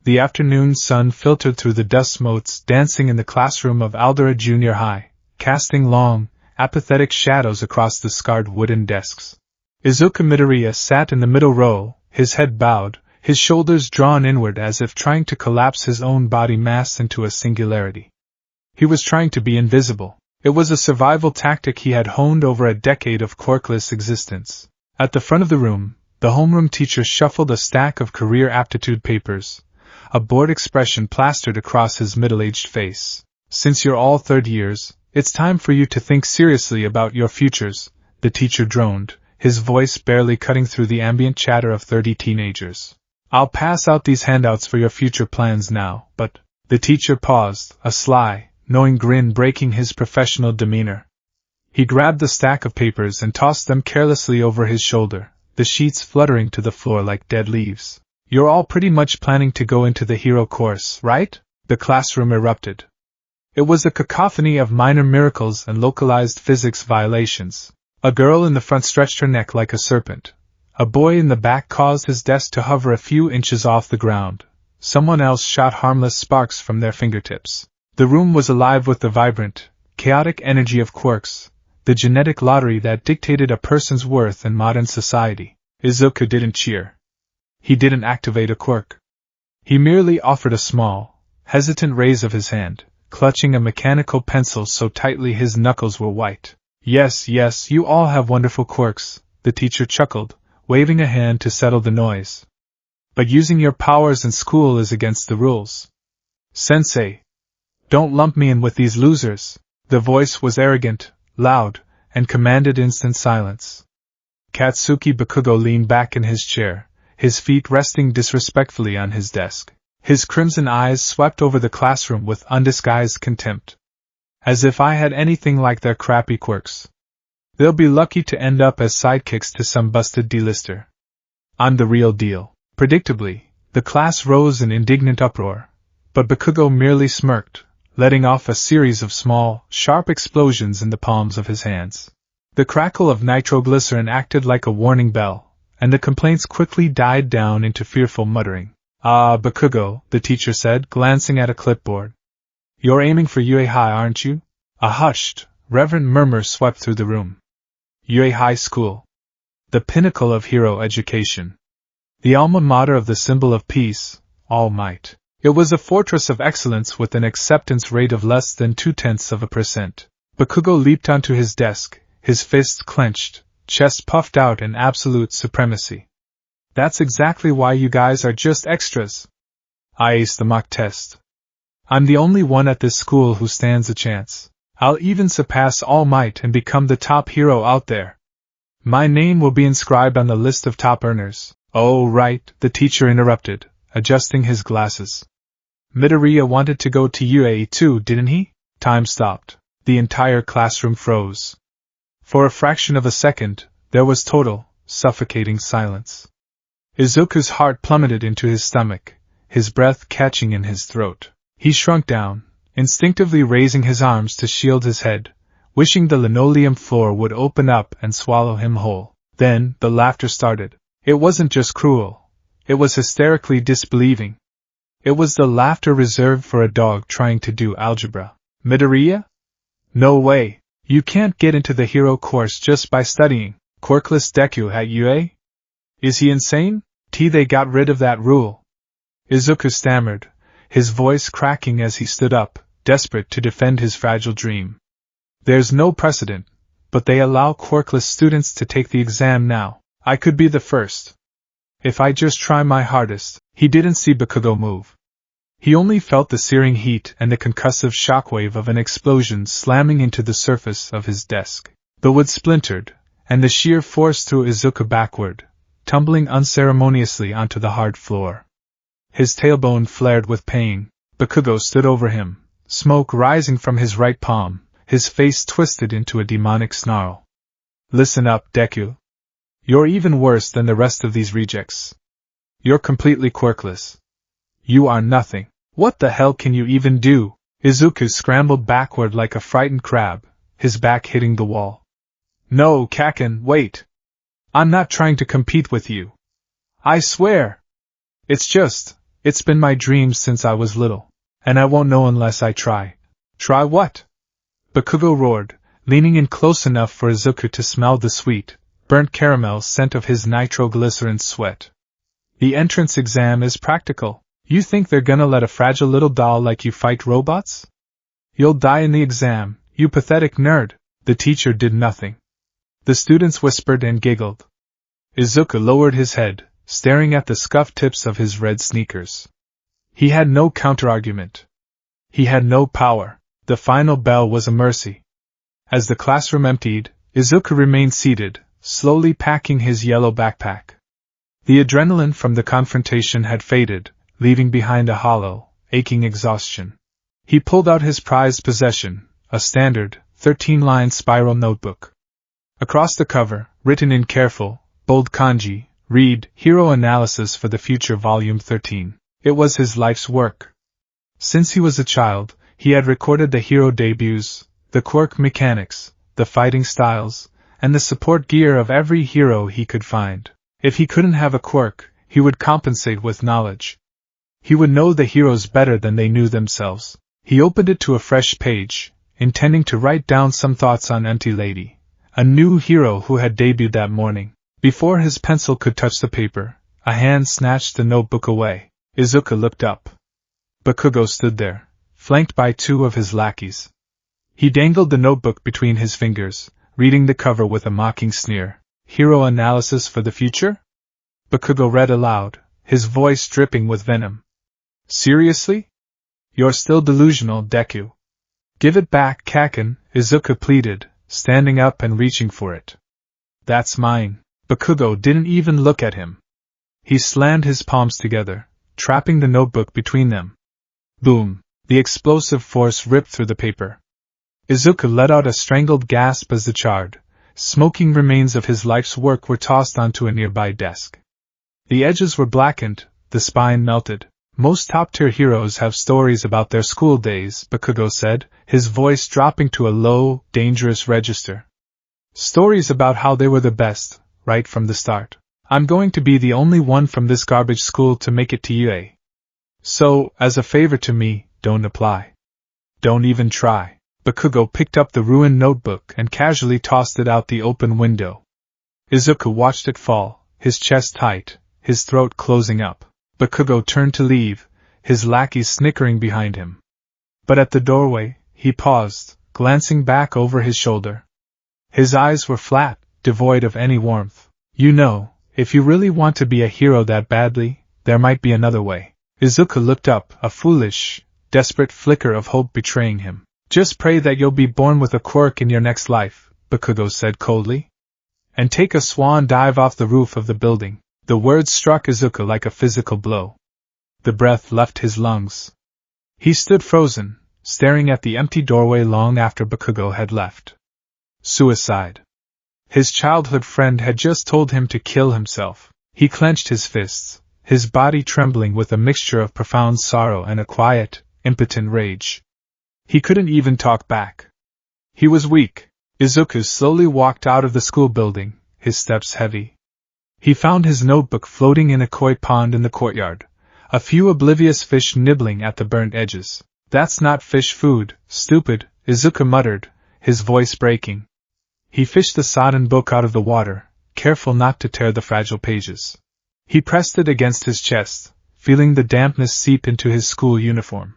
The afternoon sun filtered through the dust motes dancing in the classroom of Aldera Junior High, casting long, apathetic shadows across the scarred wooden desks. Izuku Midoriya sat in the middle row, his head bowed, his shoulders drawn inward as if trying to collapse his own body mass into a singularity. He was trying to be invisible. It was a survival tactic he had honed over a decade of quirkless existence. At the front of the room, the homeroom teacher shuffled a stack of career aptitude papers, a bored expression plastered across his middle-aged face. "Since you're all third years, it's time for you to think seriously about your futures," the teacher droned, his voice barely cutting through the ambient chatter of 30 teenagers. "I'll pass out these handouts for your future plans now, but—" The teacher paused, a sly, knowing grin breaking his professional demeanor. He grabbed the stack of papers and tossed them carelessly over his shoulder, the sheets fluttering to the floor like dead leaves. "You're all pretty much planning to go into the hero course, right?" The classroom erupted. It was a cacophony of minor miracles and localized physics violations. A girl in the front stretched her neck like a serpent. A boy in the back caused his desk to hover a few inches off the ground. Someone else shot harmless sparks from their fingertips. The room was alive with the vibrant, chaotic energy of quirks, the genetic lottery that dictated a person's worth in modern society. Izuku didn't cheer. He didn't activate a quirk. He merely offered a small, hesitant raise of his hand, clutching a mechanical pencil so tightly his knuckles were white. Yes, you all have wonderful quirks," the teacher chuckled, waving a hand to settle the noise. "But using your powers in school is against the rules. Sensei, don't lump me in with these losers." The voice was arrogant, loud, and commanded instant silence. Katsuki Bakugo leaned back in his chair, his feet resting disrespectfully on his desk. His crimson eyes swept over the classroom with undisguised contempt. "As if I had anything like their crappy quirks. They'll be lucky to end up as sidekicks to some busted D-lister. I'm the real deal." Predictably, the class rose in indignant uproar, but Bakugo merely smirked, letting off a series of small, sharp explosions in the palms of his hands. The crackle of nitroglycerin acted like a warning bell, and the complaints quickly died down into fearful muttering. "Ah, Bakugo," the teacher said, glancing at a clipboard. "You're aiming for UA High, aren't you?" A hushed, reverent murmur swept through the room. UA High School. The pinnacle of hero education. The alma mater of the symbol of peace, All Might. It was a fortress of excellence with an acceptance rate of less than 0.2%. Bakugo leaped onto his desk, his fists clenched, chest puffed out in absolute supremacy. "That's exactly why you guys are just extras. I aced the mock test. I'm the only one at this school who stands a chance. I'll even surpass All Might and become the top hero out there. My name will be inscribed on the list of top earners." "Oh, right," the teacher interrupted, adjusting his glasses. "Midoriya wanted to go to UA too, didn't he?" Time stopped. The entire classroom froze. For a fraction of a second, there was total, suffocating silence. Izuku's heart plummeted into his stomach, his breath catching in his throat. He shrunk down, instinctively raising his arms to shield his head, wishing the linoleum floor would open up and swallow him whole. Then, the laughter started. It wasn't just cruel. It was hysterically disbelieving. It was the laughter reserved for a dog trying to do algebra. "Midoriya? No way. You can't get into the hero course just by studying quirkless Deku at UA? Is he insane? They got rid of that rule." Izuku stammered, his voice cracking as he stood up, desperate to defend his fragile dream. "There's no precedent, but they allow quirkless students to take the exam now. I could be the first. If I just try my hardest." He didn't see Bakugo move. He only felt the searing heat and the concussive shockwave of an explosion slamming into the surface of his desk. The wood splintered, and the sheer force threw Izuku backward, tumbling unceremoniously onto the hard floor. His tailbone flared with pain. Bakugo stood over him, smoke rising from his right palm, his face twisted into a demonic snarl. "Listen up, Deku. You're even worse than the rest of these rejects. You're completely quirkless. You are nothing. What the hell can you even do?" Izuku scrambled backward like a frightened crab, his back hitting the wall. "No, Kaken, wait. I'm not trying to compete with you. I swear. It's just, It's been my dream since I was little. And I won't know unless I try. Try what? Bakugo roared, leaning in close enough for Izuku to smell the sweet, burnt caramel scent of his nitroglycerin sweat. The entrance exam is practical. You think they're gonna let a fragile little doll like you fight robots? You'll die in the exam, you pathetic nerd. The teacher did nothing. The students whispered and giggled. Izuku lowered his head, staring at the scuffed tips of his red sneakers. He had no counterargument. He had no power. The final bell was a mercy. As the classroom emptied, Izuku remained seated, slowly packing his yellow backpack. The adrenaline from the confrontation had faded, leaving behind a hollow, aching exhaustion. He pulled out his prized possession, a standard, 13-line spiral notebook. Across the cover, written in careful, bold kanji, read, Hero Analysis for the Future Volume 13. It was his life's work. Since he was a child, he had recorded the hero debuts, the quirk mechanics, the fighting styles, and the support gear of every hero he could find. If he couldn't have a quirk, he would compensate with knowledge. He would know the heroes better than they knew themselves. He opened it to a fresh page, intending to write down some thoughts on Empty Lady, a new hero who had debuted that morning. Before his pencil could touch the paper, a hand snatched the notebook away. Izuku looked up. Bakugo stood there, flanked by two of his lackeys. He dangled the notebook between his fingers, reading the cover with a mocking sneer. Hero Analysis for the Future? Bakugo read aloud, his voice dripping with venom. Seriously? You're still delusional, Deku. Give it back, Kaken, Izuku pleaded, standing up and reaching for it. That's mine. Bakugo didn't even look at him. He slammed his palms together, trapping the notebook between them. Boom! The explosive force ripped through the paper. Izuku let out a strangled gasp as the charred, smoking remains of his life's work were tossed onto a nearby desk. The edges were blackened, the spine melted. Most top-tier heroes have stories about their school days, Bakugo said, his voice dropping to a low, dangerous register. Stories about how they were the best, right from the start. I'm going to be the only one from this garbage school to make it to UA. So, as a favor to me, don't apply. Don't even try. Bakugo picked up the ruined notebook and casually tossed it out the open window. Izuku watched it fall, his chest tight, his throat closing up. Bakugo turned to leave, his lackeys snickering behind him. But at the doorway, he paused, glancing back over his shoulder. His eyes were flat, devoid of any warmth. You know, if you really want to be a hero that badly, there might be another way. Izuku looked up, a foolish, desperate flicker of hope betraying him. Just pray that you'll be born with a quirk in your next life, Bakugo said coldly. And take a swan dive off the roof of the building. The words struck Izuku like a physical blow. The breath left his lungs. He stood frozen, staring at the empty doorway long after Bakugo had left. Suicide. His childhood friend had just told him to kill himself. He clenched his fists, his body trembling with a mixture of profound sorrow and a quiet, impotent rage. He couldn't even talk back. He was weak. Izuku slowly walked out of the school building, his steps heavy. He found his notebook floating in a koi pond in the courtyard, a few oblivious fish nibbling at the burnt edges. That's not fish food, stupid, Izuku muttered, his voice breaking. He fished the sodden book out of the water, careful not to tear the fragile pages. He pressed it against his chest, feeling the dampness seep into his school uniform.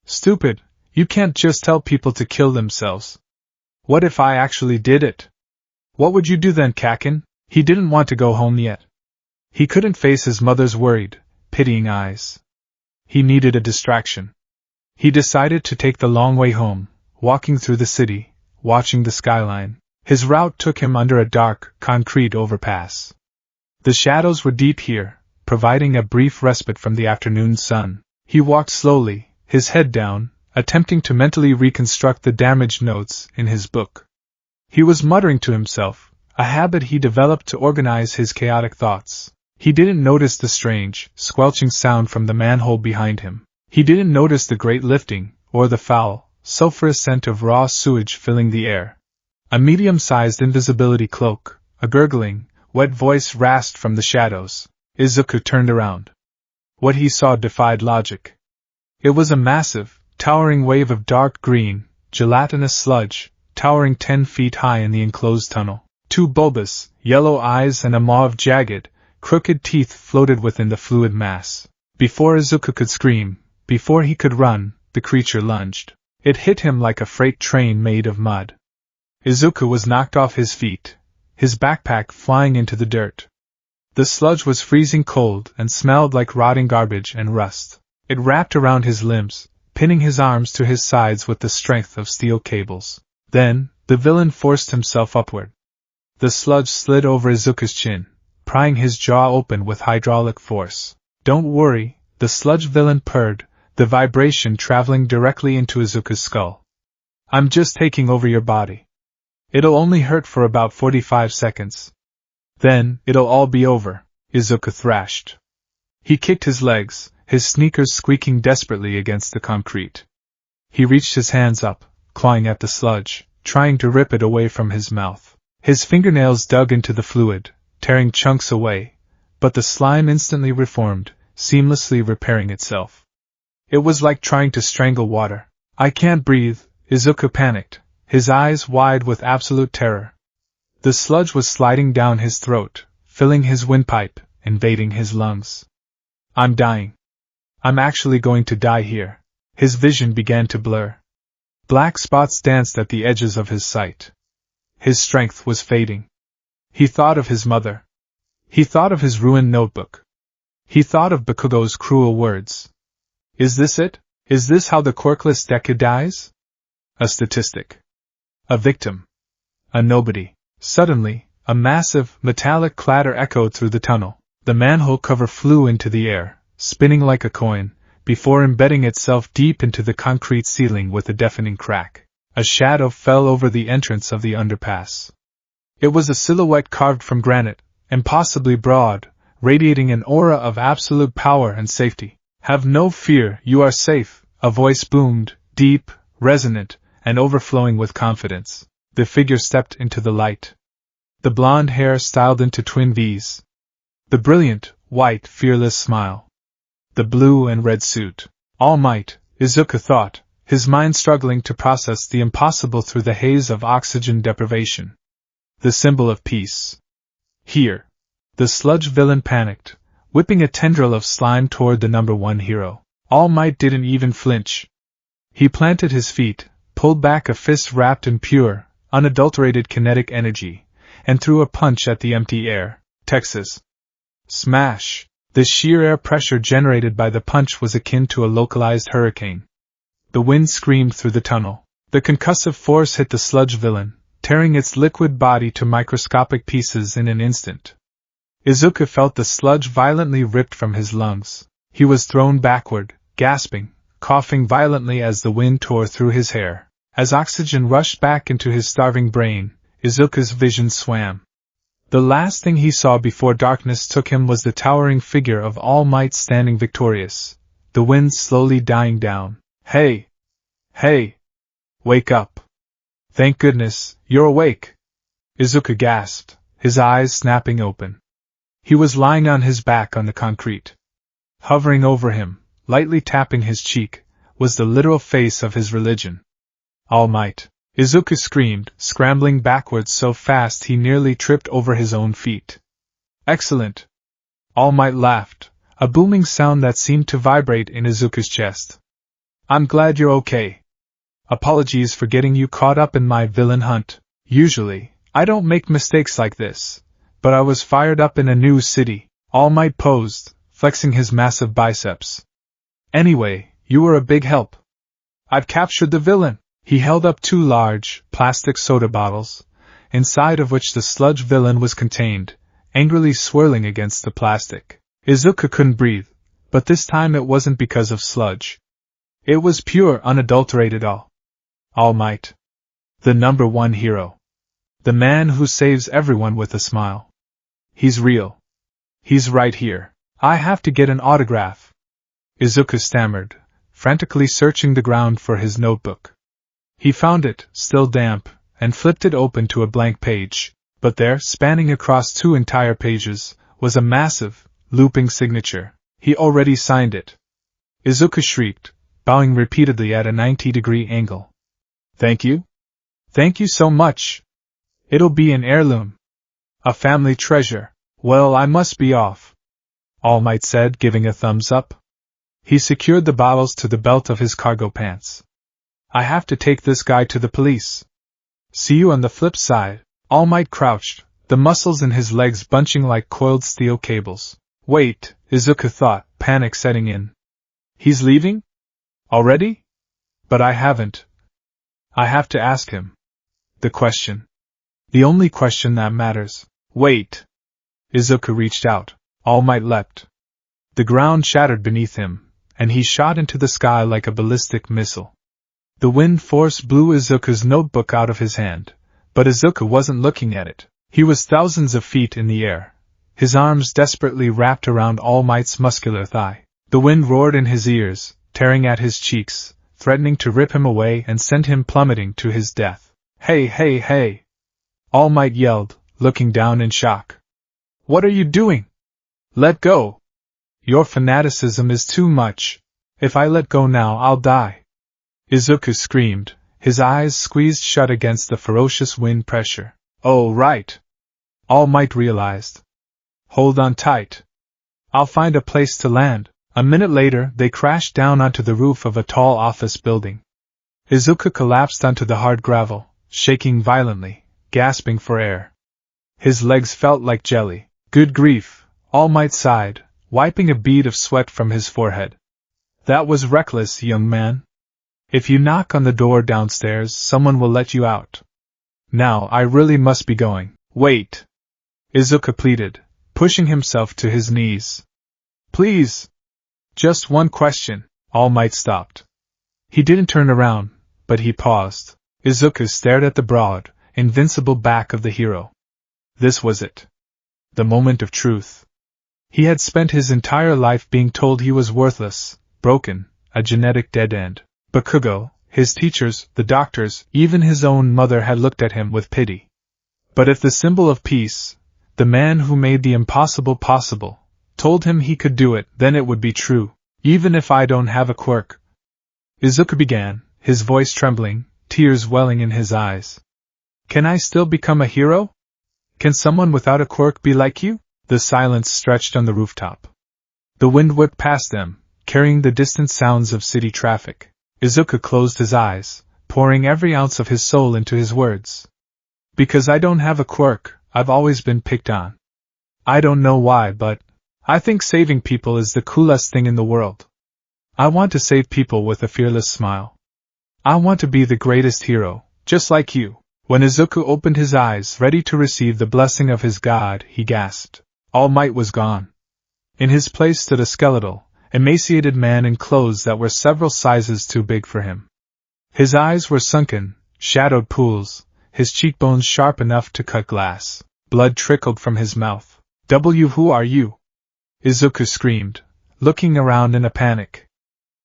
Stupid, you can't just tell people to kill themselves. What if I actually did it? What would you do then, Kaken? He didn't want to go home yet. He couldn't face his mother's worried, pitying eyes. He needed a distraction. He decided to take the long way home, walking through the city, watching the skyline. His route took him under a dark, concrete overpass. The shadows were deep here, providing a brief respite from the afternoon sun. He walked slowly, his head down, attempting to mentally reconstruct the damaged notes in his book. He was muttering to himself, a habit he developed to organize his chaotic thoughts. He didn't notice the strange, squelching sound from the manhole behind him. He didn't notice the great lifting, or the foul, sulphurous scent of raw sewage filling the air. A medium-sized invisibility cloak, a gurgling, wet voice rasped from the shadows. Izuku turned around. What he saw defied logic. It was a massive, towering wave of dark green, gelatinous sludge, towering 10 feet high in the enclosed tunnel. 2 bulbous, yellow eyes and a maw of jagged, crooked teeth floated within the fluid mass. Before Izuku could scream, before he could run, the creature lunged. It hit him like a freight train made of mud. Izuku was knocked off his feet, his backpack flying into the dirt. The sludge was freezing cold and smelled like rotting garbage and rust. It wrapped around his limbs, pinning his arms to his sides with the strength of steel cables. Then, the villain forced himself upward. The sludge slid over Izuku's chin, prying his jaw open with hydraulic force. "Don't worry," the sludge villain purred, the vibration traveling directly into Izuku's skull. "I'm just taking over your body. It'll only hurt for about 45 seconds. Then, it'll all be over," Izuku thrashed. He kicked his legs, his sneakers squeaking desperately against the concrete. He reached his hands up, clawing at the sludge, trying to rip it away from his mouth. His fingernails dug into the fluid, tearing chunks away, but the slime instantly reformed, seamlessly repairing itself. It was like trying to strangle water. "I can't breathe," Izuku panicked, his eyes wide with absolute terror. The sludge was sliding down his throat, filling his windpipe, invading his lungs. "I'm dying. I'm actually going to die here." His vision began to blur. Black spots danced at the edges of his sight. His strength was fading. He thought of his mother. He thought of his ruined notebook. He thought of Bakugo's cruel words. Is this it? Is this how the quirkless Deku dies? A statistic. A victim. A nobody. Suddenly, a massive, metallic clatter echoed through the tunnel. The manhole cover flew into the air, spinning like a coin, before embedding itself deep into the concrete ceiling with a deafening crack. A shadow fell over the entrance of the underpass. It was a silhouette carved from granite, impossibly broad, radiating an aura of absolute power and safety. "Have no fear, you are safe," a voice boomed, deep, resonant, and overflowing with confidence. The figure stepped into the light. The blonde hair styled into twin V's. The brilliant, white, fearless smile. The blue and red suit. All Might, Izuku thought, his mind struggling to process the impossible through the haze of oxygen deprivation. The symbol of peace. Here. The sludge villain panicked, whipping a tendril of slime toward the number 1 hero. All Might didn't even flinch. He planted his feet, pulled back a fist wrapped in pure, unadulterated kinetic energy, and threw a punch at the empty air. Texas. Smash! The sheer air pressure generated by the punch was akin to a localized hurricane. The wind screamed through the tunnel. The concussive force hit the sludge villain, tearing its liquid body to microscopic pieces in an instant. Izuku felt the sludge violently ripped from his lungs. He was thrown backward, gasping, coughing violently as the wind tore through his hair. As oxygen rushed back into his starving brain, Izuku's vision swam. The last thing he saw before darkness took him was the towering figure of All Might standing victorious, the wind slowly dying down. "Hey! Hey! Wake up! Thank goodness, you're awake!" Izuku gasped, his eyes snapping open. He was lying on his back on the concrete. Hovering over him, lightly tapping his cheek, was the literal face of his religion. All Might! Izuku screamed, scrambling backwards so fast he nearly tripped over his own feet. "Excellent!" All Might laughed, a booming sound that seemed to vibrate in Izuku's chest. "I'm glad you're okay. Apologies for getting you caught up in my villain hunt. Usually, I don't make mistakes like this, but I was fired up in a new city." All Might posed, flexing his massive biceps. "Anyway, you were a big help. I've captured the villain." He held up 2 large, plastic soda bottles, inside of which the sludge villain was contained, angrily swirling against the plastic. Izuku couldn't breathe, but this time it wasn't because of sludge. It was pure, unadulterated All Might. The number 1 hero. The man who saves everyone with a smile. He's real. He's right here. I have to get an autograph. Izuku stammered, frantically searching the ground for his notebook. He found it, still damp, and flipped it open to a blank page, but there, spanning across 2 entire pages, was a massive, looping signature. He already signed it. Izuku shrieked, bowing repeatedly at a 90-degree angle. Thank you? Thank you so much. It'll be an heirloom. A family treasure. Well, I must be off, All Might said, giving a thumbs up. He secured the bottles to the belt of his cargo pants. I have to take this guy to the police. See you on the flip side. All Might crouched, the muscles in his legs bunching like coiled steel cables. Wait, Izuku thought, panic setting in. He's leaving? Already? But I haven't. I have to ask him. The question. The only question that matters. Wait. Izuku reached out. All Might leapt. The ground shattered beneath him, and he shot into the sky like a ballistic missile. The wind force blew Izuku's notebook out of his hand, but Izuku wasn't looking at it. He was thousands of feet in the air, his arms desperately wrapped around All Might's muscular thigh. The wind roared in his ears, tearing at his cheeks, threatening to rip him away and send him plummeting to his death. Hey, hey, hey! All Might yelled, looking down in shock. What are you doing? Let go! Your fanaticism is too much. If I let go now, I'll die. Izuku screamed, his eyes squeezed shut against the ferocious wind pressure. Oh, right. All Might realized. Hold on tight. I'll find a place to land. A minute later, they crashed down onto the roof of a tall office building. Izuku collapsed onto the hard gravel, shaking violently, gasping for air. His legs felt like jelly. Good grief, All Might sighed, wiping a bead of sweat from his forehead. That was reckless, young man. If you knock on the door downstairs, someone will let you out. Now I really must be going. Wait! Izuku pleaded, pushing himself to his knees. Please! Just one question. All Might stopped. He didn't turn around, but he paused. Izuku stared at the broad, invincible back of the hero. This was it. The moment of truth. He had spent his entire life being told he was worthless, broken, a genetic dead end. Bakugo, his teachers, the doctors, even his own mother had looked at him with pity. But if the symbol of peace, the man who made the impossible possible, told him he could do it, then it would be true, even if I don't have a quirk. Izuku began, his voice trembling, tears welling in his eyes. Can I still become a hero? Can someone without a quirk be like you? The silence stretched on the rooftop. The wind whipped past them, carrying the distant sounds of city traffic. Izuku closed his eyes, pouring every ounce of his soul into his words. Because I don't have a quirk, I've always been picked on. I don't know why, but I think saving people is the coolest thing in the world. I want to save people with a fearless smile. I want to be the greatest hero, just like you. When Izuku opened his eyes, ready to receive the blessing of his god, he gasped. All Might was gone. In his place stood a skeletal, emaciated man in clothes that were several sizes too big for him. His eyes were sunken, shadowed pools, his cheekbones sharp enough to cut glass. Blood trickled from his mouth. Who are you? Izuku screamed, looking around in a panic.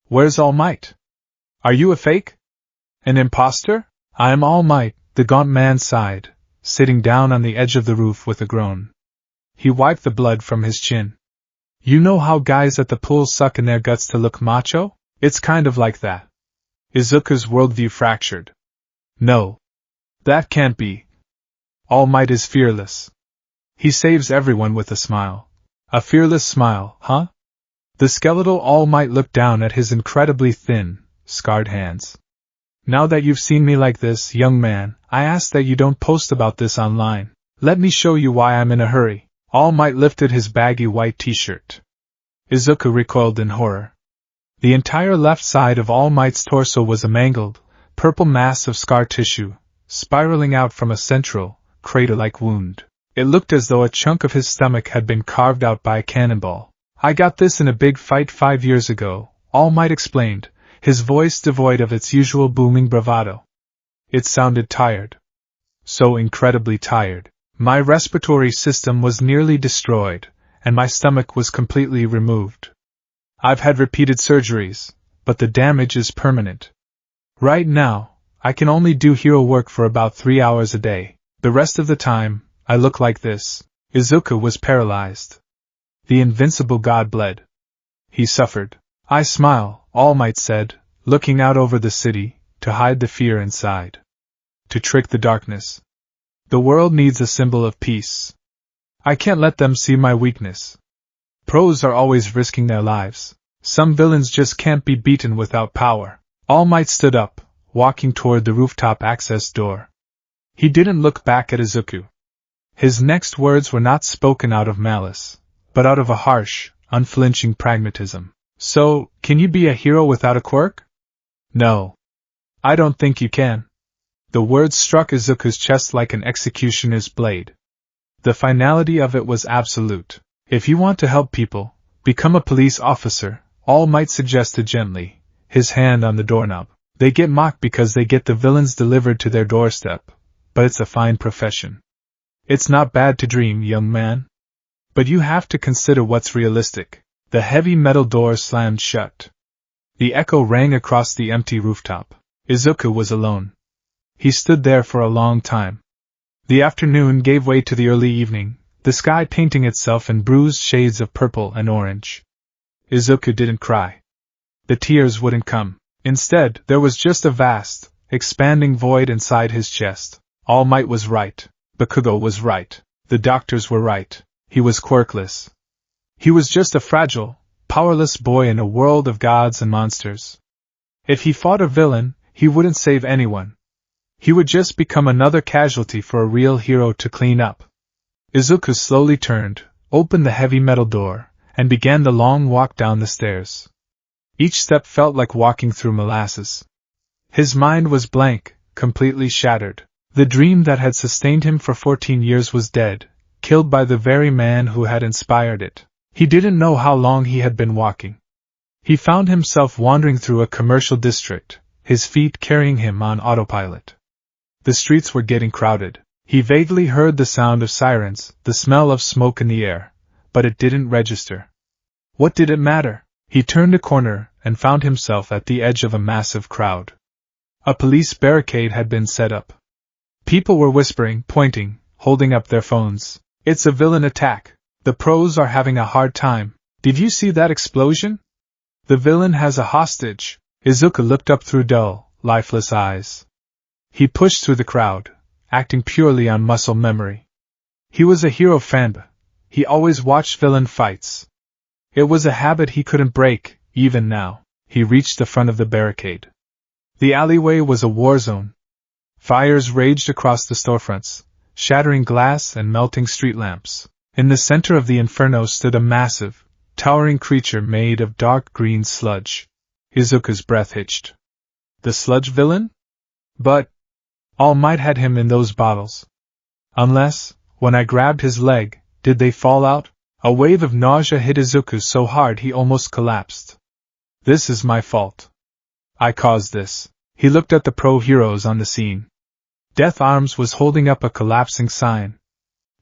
Where's All Might? Are you a fake? An imposter? I am All Might, the gaunt man sighed, sitting down on the edge of the roof with a groan. He wiped the blood from his chin. You know how guys at the pool suck in their guts to look macho? It's kind of like that. Izuku's worldview fractured. No. That can't be. All Might is fearless. He saves everyone with a smile. A fearless smile, huh? The skeletal All Might looked down at his incredibly thin, scarred hands. Now that you've seen me like this, young man, I ask that you don't post about this online. Let me show you why I'm in a hurry. All Might lifted his baggy white t-shirt. Izuku recoiled in horror. The entire left side of All Might's torso was a mangled, purple mass of scar tissue, spiraling out from a central, crater-like wound. It looked as though a chunk of his stomach had been carved out by a cannonball. I got this in a big fight 5 years ago, All Might explained, his voice devoid of its usual booming bravado. It sounded tired. So incredibly tired. My respiratory system was nearly destroyed, and my stomach was completely removed. I've had repeated surgeries, but the damage is permanent. Right now, I can only do hero work for about 3 hours a day. The rest of the time, I look like this. Izuku was paralyzed. The invincible god bled. he suffered. I smile, All Might said, looking out over the city, to hide the fear inside. To trick the darkness. The world needs a symbol of peace. I can't let them see my weakness. Pros are always risking their lives. Some villains just can't be beaten without power. All Might stood up, walking toward the rooftop access door. He didn't look back at Izuku. His next words were not spoken out of malice, but out of a harsh, unflinching pragmatism. So, can you be a hero without a quirk? No. I don't think you can. The words struck Izuku's chest like an executioner's blade. The finality of it was absolute. If you want to help people, become a police officer, All Might suggested gently, his hand on the doorknob. They get mocked because they get the villains delivered to their doorstep, but it's a fine profession. It's not bad to dream, young man. But you have to consider what's realistic. The heavy metal door slammed shut. The echo rang across the empty rooftop. Izuku was alone. He stood there for a long time. The afternoon gave way to the early evening, the sky painting itself in bruised shades of purple and orange. Izuku didn't cry. The tears wouldn't come. Instead, there was just a vast, expanding void inside his chest. All Might was right. Bakugo was right. The doctors were right. He was quirkless. He was just a fragile, powerless boy in a world of gods and monsters. If he fought a villain, he wouldn't save anyone. He would just become another casualty for a real hero to clean up. Izuku slowly turned, opened the heavy metal door, and began the long walk down the stairs. Each step felt like walking through molasses. His mind was blank, completely shattered. The dream that had sustained him for 14 years was dead, killed by the very man who had inspired it. He didn't know how long he had been walking. He found himself wandering through a commercial district, his feet carrying him on autopilot. The streets were getting crowded. He vaguely heard the sound of sirens, the smell of smoke in the air, but it didn't register. What did it matter? He turned a corner and found himself at the edge of a massive crowd. A police barricade had been set up. People were whispering, pointing, holding up their phones. It's a villain attack. The pros are having a hard time. Did you see that explosion? The villain has a hostage. Izuku looked up through dull, lifeless eyes. He pushed through the crowd, acting purely on muscle memory. He was a hero fan. He always watched villain fights. It was a habit he couldn't break, even now. He reached the front of the barricade. The alleyway was a war zone. Fires raged across the storefronts, shattering glass and melting street lamps. In the center of the inferno stood a massive, towering creature made of dark green sludge. Izuku's breath hitched. The sludge villain? But All Might had him in those bottles. Unless, when I grabbed his leg, did they fall out? A wave of nausea hit Izuku so hard he almost collapsed. This is my fault. I caused this. He looked at the pro-heroes on the scene. Death Arms was holding up a collapsing sign.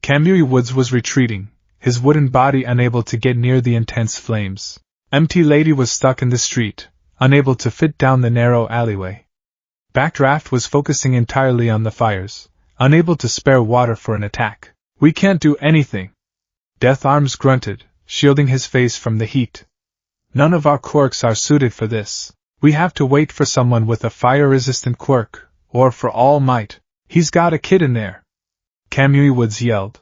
Kamui Woods was retreating, his wooden body unable to get near the intense flames. Empty Lady was stuck in the street, unable to fit down the narrow alleyway. Backdraft was focusing entirely on the fires, unable to spare water for an attack. We can't do anything. Death Arms grunted, shielding his face from the heat. None of our quirks are suited for this. We have to wait for someone with a fire-resistant quirk, or for All Might. He's got a kid in there. Kamui Woods yelled.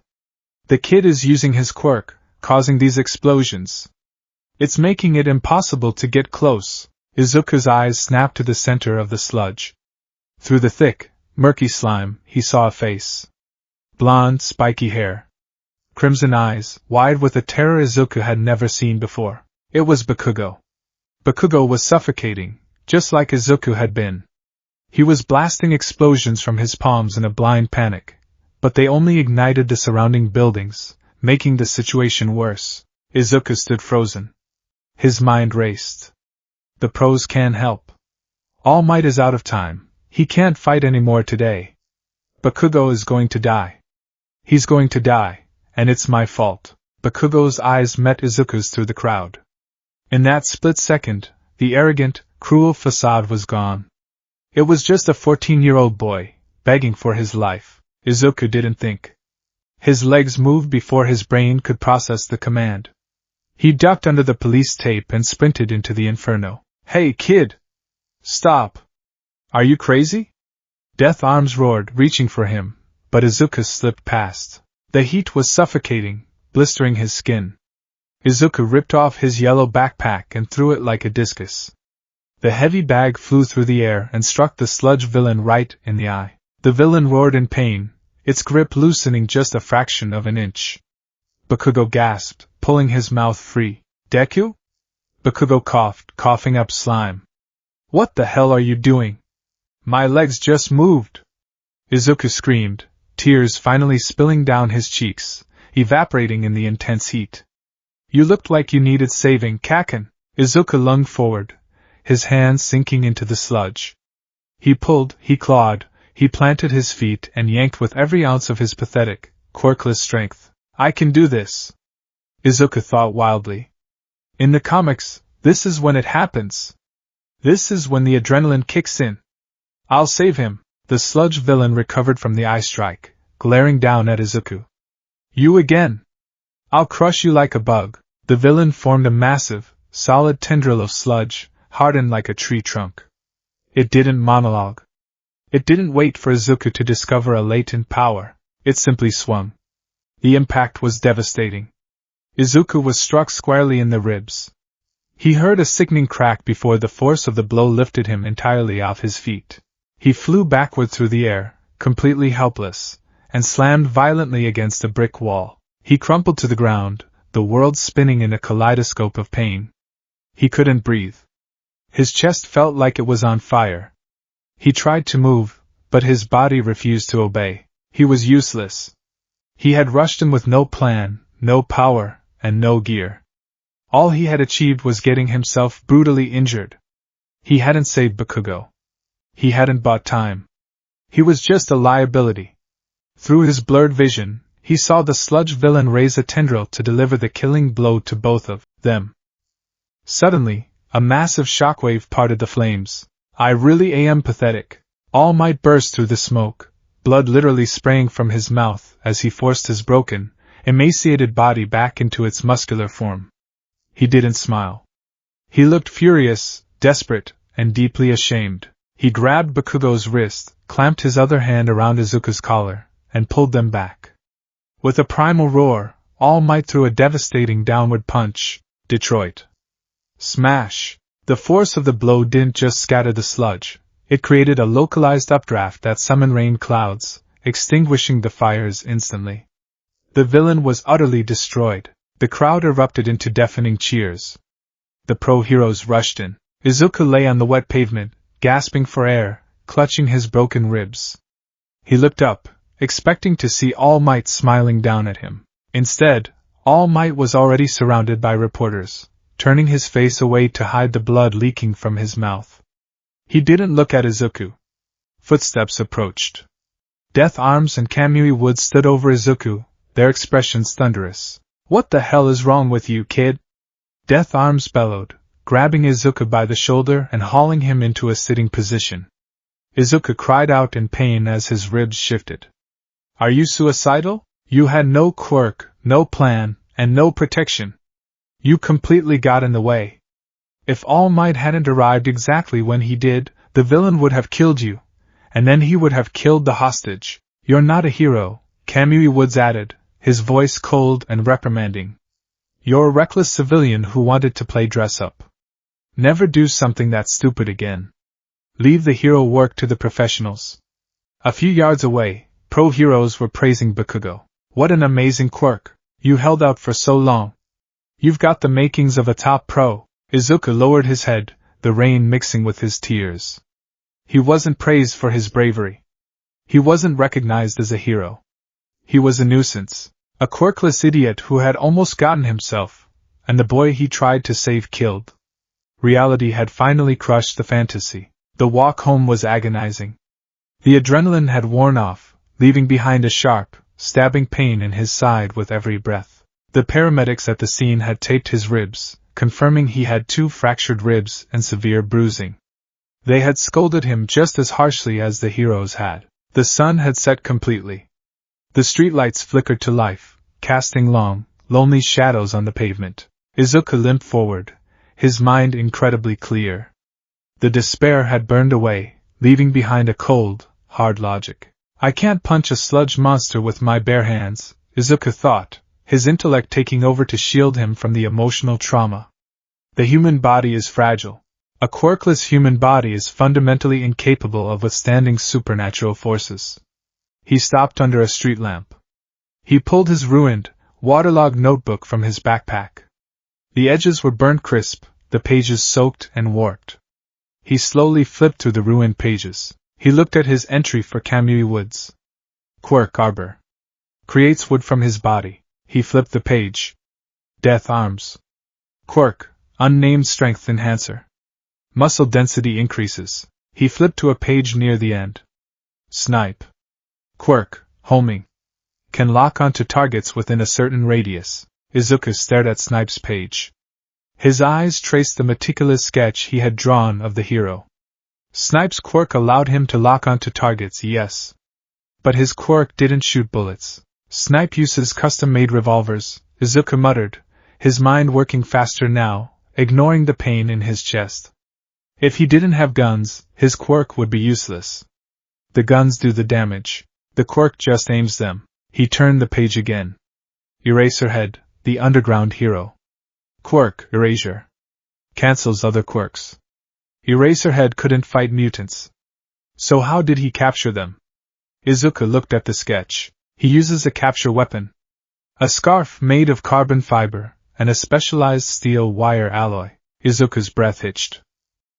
The kid is using his quirk, causing these explosions. It's making it impossible to get close. Izuku's eyes snapped to the center of the sludge. Through the thick, murky slime, he saw a face. Blonde, spiky hair. Crimson eyes, wide with a terror Izuku had never seen before. It was Bakugo. Bakugo was suffocating, just like Izuku had been. He was blasting explosions from his palms in a blind panic, but they only ignited the surrounding buildings, making the situation worse. Izuku stood frozen. His mind raced. The pros can't help. All Might is out of time. He can't fight anymore today. Bakugo is going to die. He's going to die, and it's my fault. Bakugo's eyes met Izuku's through the crowd. In that split second, the arrogant, cruel facade was gone. It was just a 14-year-old boy, begging for his life. Izuku didn't think. His legs moved before his brain could process the command. He ducked under the police tape and sprinted into the inferno. "Hey, kid! Stop! Are you crazy?" Death Arms roared, reaching for him, but Izuku slipped past. The heat was suffocating, blistering his skin. Izuku ripped off his yellow backpack and threw it like a discus. The heavy bag flew through the air and struck the sludge villain right in the eye. The villain roared in pain, its grip loosening just a fraction of an inch. Bakugo gasped, pulling his mouth free. "Deku?" Bakugo coughed, coughing up slime. "What the hell are you doing? My legs just moved!" Izuku screamed, tears finally spilling down his cheeks, evaporating in the intense heat. "You looked like you needed saving, Kaken." Izuku lunged forward, his hands sinking into the sludge. He pulled, he clawed, he planted his feet and yanked with every ounce of his pathetic, quirkless strength. "I can do this," Izuku thought wildly. In the comics, this is when it happens. This is when the adrenaline kicks in. "I'll save him." The sludge villain recovered from the eye strike, glaring down at Izuku. "You again? I'll crush you like a bug." The villain formed a massive, solid tendril of sludge, hardened like a tree trunk. It didn't monologue. It didn't wait for Izuku to discover a latent power. It simply swung. The impact was devastating. Izuku was struck squarely in the ribs. He heard a sickening crack before the force of the blow lifted him entirely off his feet. He flew backward through the air, completely helpless, and slammed violently against a brick wall. He crumpled to the ground, the world spinning in a kaleidoscope of pain. He couldn't breathe. His chest felt like it was on fire. He tried to move, but his body refused to obey. He was useless. He had rushed in with no plan, no power, and no gear. All he had achieved was getting himself brutally injured. He hadn't saved Bakugo. He hadn't bought time. He was just a liability. Through his blurred vision, he saw the sludge villain raise a tendril to deliver the killing blow to both of them. Suddenly, a massive shockwave parted the flames. "I really am pathetic." All Might burst through the smoke, blood literally spraying from his mouth as he forced his broken, emaciated body back into its muscular form. He didn't smile. He looked furious, desperate, and deeply ashamed. He grabbed Bakugo's wrist, clamped his other hand around Izuku's collar, and pulled them back. With a primal roar, All Might threw a devastating downward punch. Detroit. Smash! The force of the blow didn't just scatter the sludge, it created a localized updraft that summoned rain clouds, extinguishing the fires instantly. The villain was utterly destroyed. The crowd erupted into deafening cheers. The pro-heroes rushed in. Izuku lay on the wet pavement, gasping for air, clutching his broken ribs. He looked up, expecting to see All Might smiling down at him. Instead, All Might was already surrounded by reporters, turning his face away to hide the blood leaking from his mouth. He didn't look at Izuku. Footsteps approached. Death Arms and Kamui Wood stood over Izuku, their expressions thunderous. "What the hell is wrong with you, kid?" Death Arms bellowed, grabbing Izuku by the shoulder and hauling him into a sitting position. Izuku cried out in pain as his ribs shifted. "Are you suicidal? You had no quirk, no plan, and no protection. You completely got in the way. If All Might hadn't arrived exactly when he did, the villain would have killed you, and then he would have killed the hostage. You're not a hero," Kamui Woods added, his voice cold and reprimanding. "You're a reckless civilian who wanted to play dress-up. Never do something that stupid again. Leave the hero work to the professionals." A few yards away, pro-heroes were praising Bakugo. "What an amazing quirk. You held out for so long. You've got the makings of a top pro." Izuku lowered his head, the rain mixing with his tears. He wasn't praised for his bravery. He wasn't recognized as a hero. He was a nuisance, a quirkless idiot who had almost gotten himself, and the boy he tried to save killed. Reality had finally crushed the fantasy. The walk home was agonizing. The adrenaline had worn off, leaving behind a sharp, stabbing pain in his side with every breath. The paramedics at the scene had taped his ribs, confirming he had 2 fractured ribs and severe bruising. They had scolded him just as harshly as the heroes had. The sun had set completely. The streetlights flickered to life, casting long, lonely shadows on the pavement. Izuku limped forward, his mind incredibly clear. The despair had burned away, leaving behind a cold, hard logic. I can't punch a sludge monster with my bare hands, Izuku thought, his intellect taking over to shield him from the emotional trauma. The human body is fragile. A quirkless human body is fundamentally incapable of withstanding supernatural forces. He stopped under a street lamp. He pulled his ruined, waterlogged notebook from his backpack. The edges were burnt crisp, the pages soaked and warped. He slowly flipped through the ruined pages. He looked at his entry for Kamui Woods. Quirk Arbor. Creates wood from his body. He flipped the page. Death Arms. Quirk, unnamed strength enhancer. Muscle density increases. He flipped to a page near the end. Snipe. Quirk, homing. Can lock onto targets within a certain radius. Izuku stared at Snipe's page. His eyes traced the meticulous sketch he had drawn of the hero. Snipe's quirk allowed him to lock onto targets, yes. But his quirk didn't shoot bullets. Snipe uses custom-made revolvers, Izuku muttered, his mind working faster now, ignoring the pain in his chest. If he didn't have guns, his quirk would be useless. The guns do the damage. The quirk just aims them. He turned the page again. Eraserhead, the underground hero. Quirk, Erasure. Cancels other quirks. Eraserhead couldn't fight mutants. So how did he capture them? Izuku looked at the sketch. He uses a capture weapon. A scarf made of carbon fiber, and a specialized steel wire alloy. Izuku's breath hitched.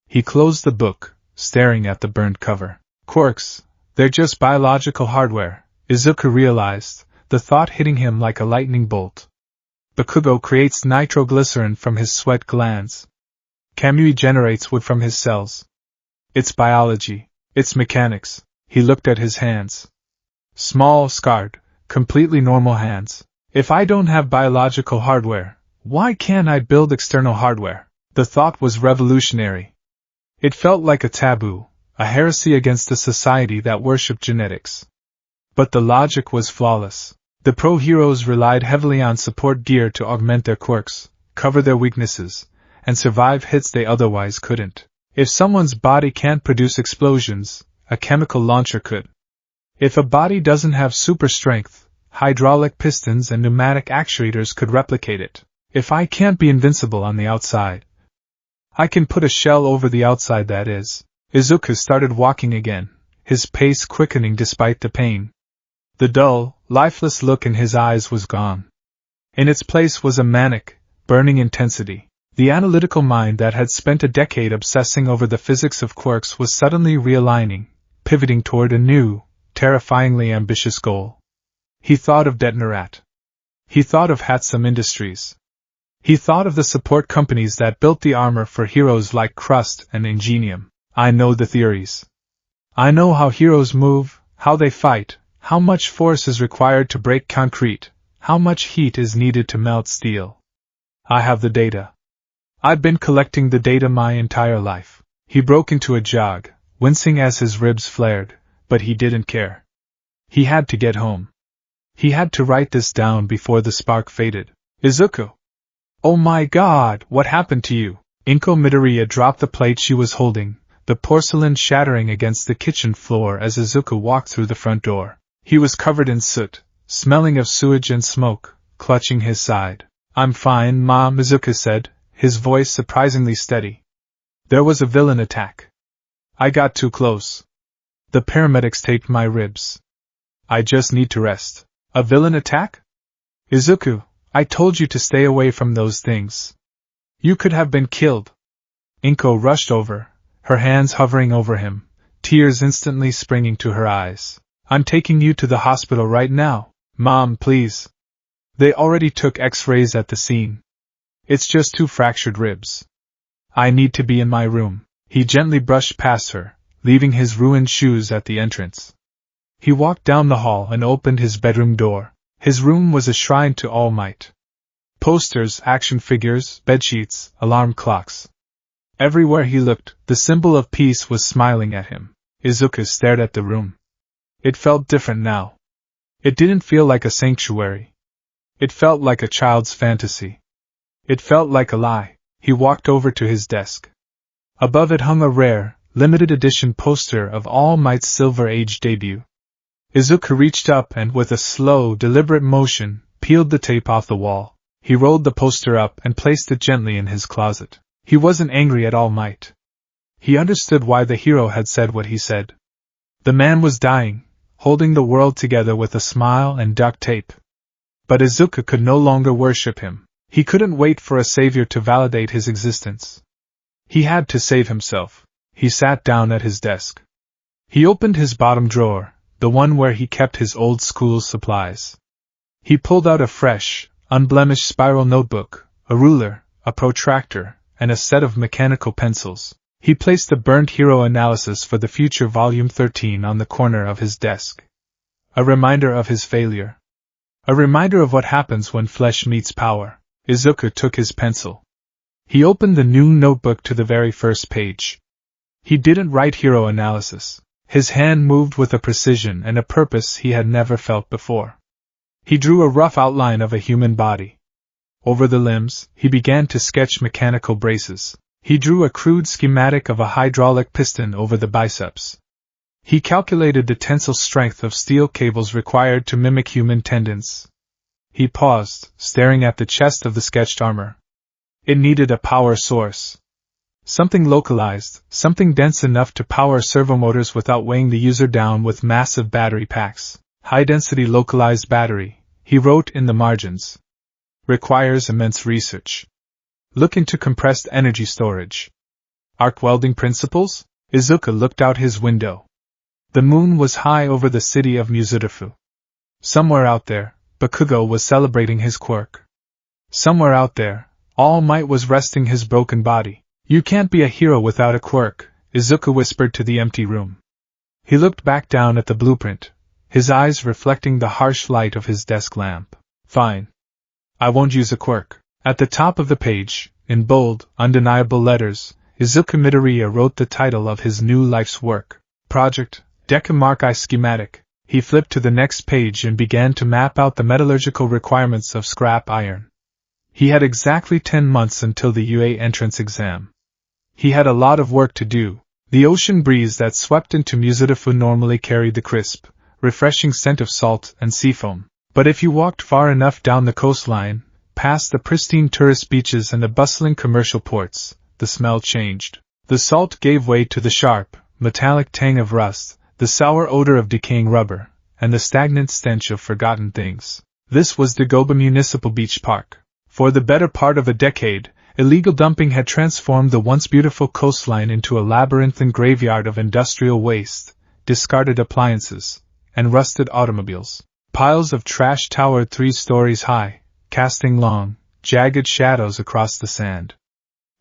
He closed the book, staring at the burned cover. Quirks, they're just biological hardware, Izuku realized, the thought hitting him like a lightning bolt. Bakugo creates nitroglycerin from his sweat glands. Kamui generates wood from his cells. It's biology. It's mechanics. He looked at his hands. Small, scarred, completely normal hands. If I don't have biological hardware, why can't I build external hardware? The thought was revolutionary. It felt like a taboo, a heresy against a society that worshipped genetics. But the logic was flawless. The pro-heroes relied heavily on support gear to augment their quirks, cover their weaknesses, and survive hits they otherwise couldn't. If someone's body can't produce explosions, a chemical launcher could. If a body doesn't have super strength, hydraulic pistons and pneumatic actuators could replicate it. If I can't be invincible on the outside, I can put a shell over the outside, that is. Izuku started walking again, his pace quickening despite the pain. The dull, lifeless look in his eyes was gone. In its place was a manic, burning intensity. The analytical mind that had spent a decade obsessing over the physics of quirks was suddenly realigning, pivoting toward a new, terrifyingly ambitious goal. He thought of Detonarat. He thought of Hatsum Industries. He thought of the support companies that built the armor for heroes like Crust and Ingenium. I know the theories. I know how heroes move, how they fight, how much force is required to break concrete, how much heat is needed to melt steel. I have the data. I've been collecting the data my entire life. He broke into a jog, wincing as his ribs flared, but he didn't care. He had to get home. He had to write this down before the spark faded. Izuku! Oh my God, what happened to you? Inko Midoriya dropped the plate she was holding, the porcelain shattering against the kitchen floor as Izuku walked through the front door. He was covered in soot, smelling of sewage and smoke, clutching his side. I'm fine, Mom, Izuku said, his voice surprisingly steady. There was a villain attack. I got too close. The paramedics taped my ribs. I just need to rest. A villain attack? Izuku, I told you to stay away from those things. You could have been killed. Inko rushed over, her hands hovering over him, tears instantly springing to her eyes. I'm taking you to the hospital right now. Mom, please. They already took X-rays at the scene. It's just 2 fractured ribs. I need to be in my room. He gently brushed past her, leaving his ruined shoes at the entrance. He walked down the hall and opened his bedroom door. His room was a shrine to All Might. Posters, action figures, bedsheets, alarm clocks. Everywhere he looked, the symbol of peace was smiling at him. Izuku stared at the room. It felt different now. It didn't feel like a sanctuary. It felt like a child's fantasy. It felt like a lie. He walked over to his desk. Above it hung a rare, limited edition poster of All Might's Silver Age debut. Izuku reached up and, with a slow, deliberate motion, peeled the tape off the wall. He rolled the poster up and placed it gently in his closet. He wasn't angry at All Might. He understood why the hero had said what he said. The man was dying, holding the world together with a smile and duct tape. But Izuku could no longer worship him. He couldn't wait for a savior to validate his existence. He had to save himself. He sat down at his desk. He opened his bottom drawer, the one where he kept his old school supplies. He pulled out a fresh, unblemished spiral notebook, a ruler, a protractor, and a set of mechanical pencils. He placed the Burnt Hero Analysis for the Future Volume 13 on the corner of his desk. A reminder of his failure. A reminder of what happens when flesh meets power. Izuku took his pencil. He opened the new notebook to the very first page. He didn't write hero analysis. His hand moved with a precision and a purpose he had never felt before. He drew a rough outline of a human body. Over the limbs, he began to sketch mechanical braces. He drew a crude schematic of a hydraulic piston over the biceps. He calculated the tensile strength of steel cables required to mimic human tendons. He paused, staring at the chest of the sketched armor. It needed a power source. Something localized, something dense enough to power servomotors without weighing the user down with massive battery packs. High-density localized battery, he wrote in the margins. Requires immense research. Look into compressed energy storage. Arc welding principles? Izuku looked out his window. The moon was high over the city of Muzurifu. Somewhere out there, Bakugo was celebrating his quirk. Somewhere out there, All Might was resting his broken body. You can't be a hero without a quirk, Izuku whispered to the empty room. He looked back down at the blueprint, his eyes reflecting the harsh light of his desk lamp. Fine. I won't use a quirk. At the top of the page, in bold, undeniable letters, Izuku Midoriya wrote the title of his new life's work. Project, Deku Mark I Schematic. He flipped to the next page and began to map out the metallurgical requirements of scrap iron. He had exactly 10 months until the UA entrance exam. He had a lot of work to do. The ocean breeze that swept into Muzurifu normally carried the crisp, refreshing scent of salt and seafoam. But if you walked far enough down the coastline, past the pristine tourist beaches and the bustling commercial ports, the smell changed. The salt gave way to the sharp, metallic tang of rust, the sour odor of decaying rubber, and the stagnant stench of forgotten things. This was Dagoba Municipal Beach Park. For the better part of a decade, illegal dumping had transformed the once beautiful coastline into a labyrinthine graveyard of industrial waste, discarded appliances, and rusted automobiles. Piles of trash towered 3 stories high, casting long, jagged shadows across the sand.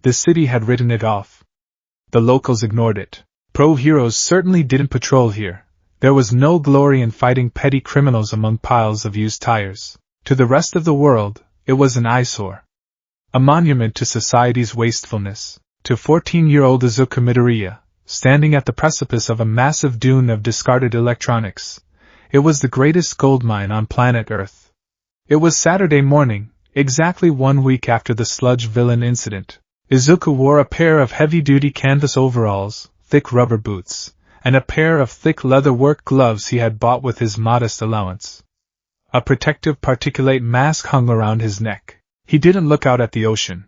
The city had written it off. The locals ignored it. Pro heroes certainly didn't patrol here. There was no glory in fighting petty criminals among piles of used tires. To the rest of the world, it was an eyesore. A monument to society's wastefulness. To 14-year-old Izuku Midoriya, standing at the precipice of a massive dune of discarded electronics, it was the greatest goldmine on planet Earth. It was Saturday morning, exactly 1 week after the sludge villain incident. Izuku wore a pair of heavy-duty canvas overalls, thick rubber boots, and a pair of thick leather work gloves he had bought with his modest allowance. A protective particulate mask hung around his neck. He didn't look out at the ocean.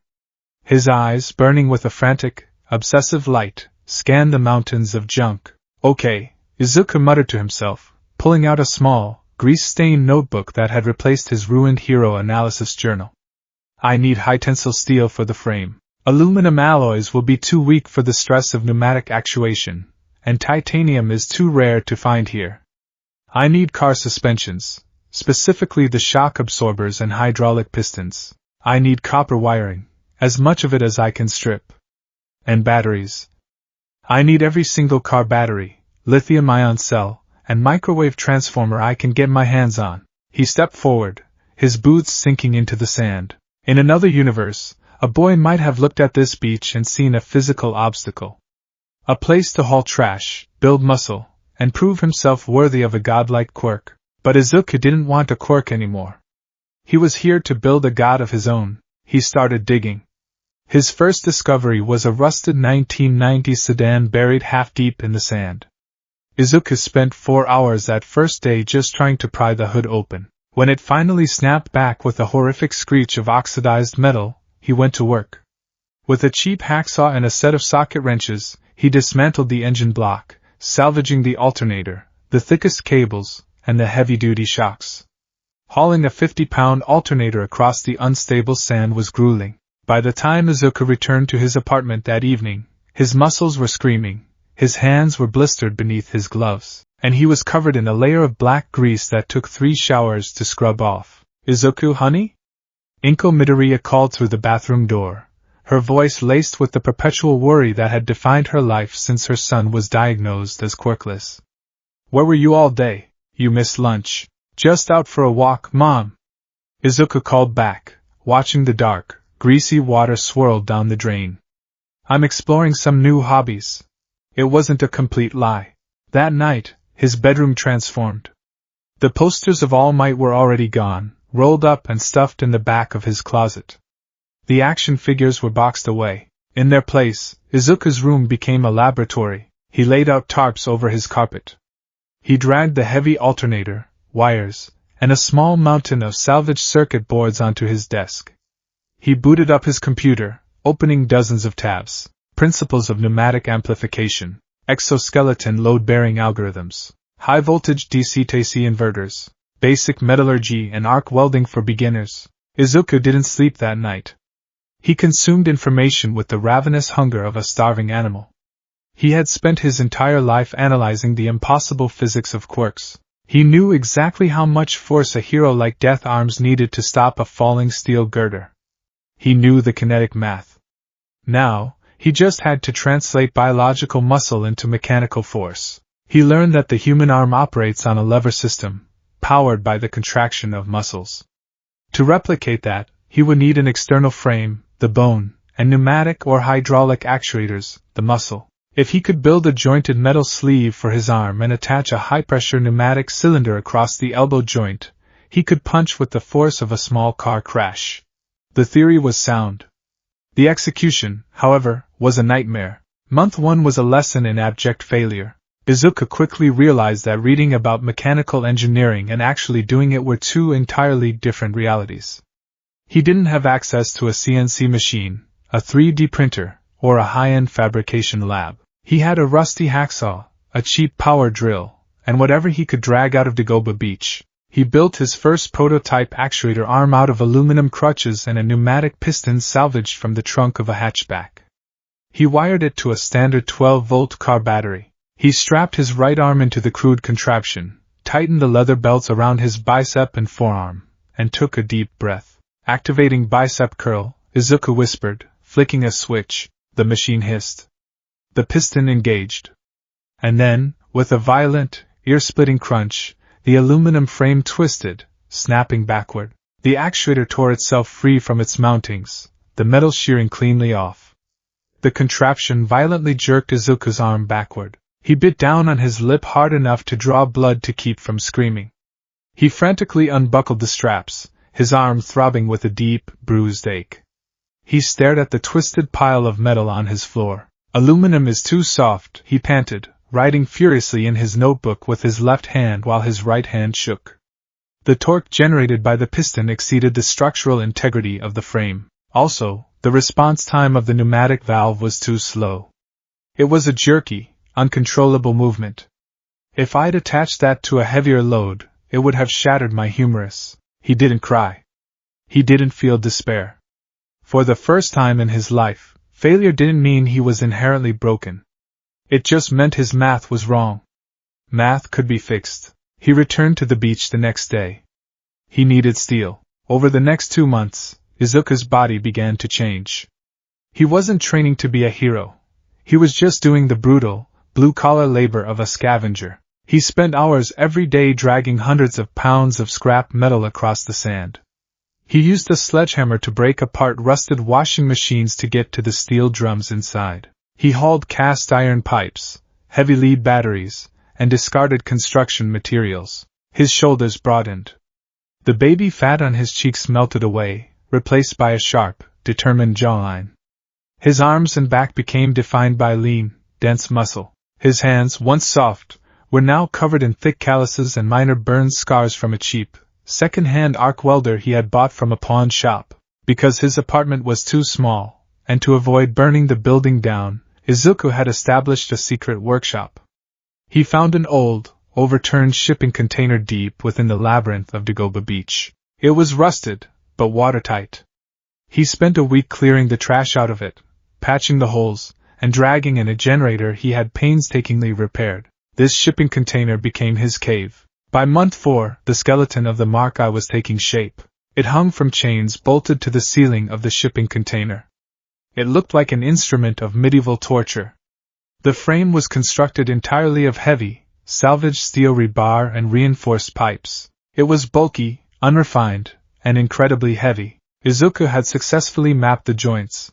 His eyes, burning with a frantic, obsessive light, scanned the mountains of junk. Okay, Izuku muttered to himself, pulling out a small, grease-stained notebook that had replaced his ruined hero analysis journal. I need high-tensile steel for the frame. Aluminum alloys will be too weak for the stress of pneumatic actuation, and titanium is too rare to find here. I need car suspensions, specifically the shock absorbers and hydraulic pistons. I need copper wiring, as much of it as I can strip. And batteries. I need every single car battery, lithium-ion cell, and microwave transformer I can get my hands on. He stepped forward, his boots sinking into the sand. In another universe, a boy might have looked at this beach and seen a physical obstacle. A place to haul trash, build muscle, and prove himself worthy of a godlike quirk. But Izuku didn't want a quirk anymore. He was here to build a god of his own. he started digging. His first discovery was a rusted 1990 sedan buried half deep in the sand. Izuku spent 4 hours that first day just trying to pry the hood open. When it finally snapped back with a horrific screech of oxidized metal, he went to work. With a cheap hacksaw and a set of socket wrenches, he dismantled the engine block, salvaging the alternator, the thickest cables, and the heavy-duty shocks. Hauling a 50-pound alternator across the unstable sand was grueling. By the time Izuku returned to his apartment that evening, his muscles were screaming, his hands were blistered beneath his gloves, and he was covered in a layer of black grease that took 3 showers to scrub off. "Izuku, honey?" Inko Midoriya called through the bathroom door, her voice laced with the perpetual worry that had defined her life since her son was diagnosed as quirkless. "Where were you all day? You missed lunch." "Just out for a walk, Mom," Izuku called back, watching the dark, greasy water swirl down the drain. "I'm exploring some new hobbies." It wasn't a complete lie. That night, his bedroom transformed. The posters of All Might were already gone, rolled up and stuffed in the back of his closet. The action figures were boxed away. In their place, Izuku's room became a laboratory. He laid out tarps over his carpet. He dragged the heavy alternator, wires, and a small mountain of salvaged circuit boards onto his desk. He booted up his computer, opening dozens of tabs: principles of pneumatic amplification, exoskeleton load-bearing algorithms, high-voltage DC-DC inverters, basic metallurgy and arc welding for beginners. Izuku didn't sleep that night. He consumed information with the ravenous hunger of a starving animal. He had spent his entire life analyzing the impossible physics of quirks. He knew exactly how much force a hero like Death Arms needed to stop a falling steel girder. He knew the kinetic math. Now, he just had to translate biological muscle into mechanical force. He learned that the human arm operates on a lever system, powered by the contraction of muscles. To replicate that, he would need an external frame, the bone, and pneumatic or hydraulic actuators, the muscle. If he could build a jointed metal sleeve for his arm and attach a high-pressure pneumatic cylinder across the elbow joint, he could punch with the force of a small car crash. The theory was sound. The execution, however, was a nightmare. Month 1 was a lesson in abject failure. Izuku quickly realized that reading about mechanical engineering and actually doing it were two entirely different realities. He didn't have access to a CNC machine, a 3D printer, or a high-end fabrication lab. He had a rusty hacksaw, a cheap power drill, and whatever he could drag out of Dagoba Beach. He built his first prototype actuator arm out of aluminum crutches and a pneumatic piston salvaged from the trunk of a hatchback. He wired it to a standard 12-volt car battery. He strapped his right arm into the crude contraption, tightened the leather belts around his bicep and forearm, and took a deep breath. Activating bicep curl, Izuku whispered, flicking a switch. The machine hissed. The piston engaged. And then, with a violent, ear-splitting crunch, the aluminum frame twisted, snapping backward. The actuator tore itself free from its mountings, the metal shearing cleanly off. The contraption violently jerked Izuku's arm backward. He bit down on his lip hard enough to draw blood to keep from screaming. He frantically unbuckled the straps, his arm throbbing with a deep, bruised ache. He stared at the twisted pile of metal on his floor. "Aluminum is too soft," he panted, writing furiously in his notebook with his left hand while his right hand shook. The torque generated by the piston exceeded the structural integrity of the frame. Also, the response time of the pneumatic valve was too slow. It was a jerky, uncontrollable movement. If I'd attached that to a heavier load, it would have shattered my humerus. He didn't cry. He didn't feel despair. For the first time in his life, failure didn't mean he was inherently broken. It just meant his math was wrong. Math could be fixed. He returned to the beach the next day. He needed steel. Over the next 2 months, Izuku's body began to change. He wasn't training to be a hero. He was just doing the brutal, blue-collar labor of a scavenger. He spent hours every day dragging hundreds of pounds of scrap metal across the sand. He used a sledgehammer to break apart rusted washing machines to get to the steel drums inside. He hauled cast iron pipes, heavy lead batteries, and discarded construction materials. His shoulders broadened. The baby fat on his cheeks melted away, replaced by a sharp, determined jawline. His arms and back became defined by lean, dense muscle. His hands, once soft, were now covered in thick calluses and minor burn scars from a cheap, second-hand arc welder he had bought from a pawn shop. Because his apartment was too small, and to avoid burning the building down, Izuku had established a secret workshop. He found an old, overturned shipping container deep within the labyrinth of Dagoba Beach. It was rusted, but watertight. He spent a week clearing the trash out of it, patching the holes, and dragging in a generator he had painstakingly repaired. This shipping container became his cave. By month 4, the skeleton of the Mark I was taking shape. It hung from chains bolted to the ceiling of the shipping container. It looked like an instrument of medieval torture. The frame was constructed entirely of heavy, salvaged steel rebar and reinforced pipes. It was bulky, unrefined, and incredibly heavy. Izuku had successfully mapped the joints.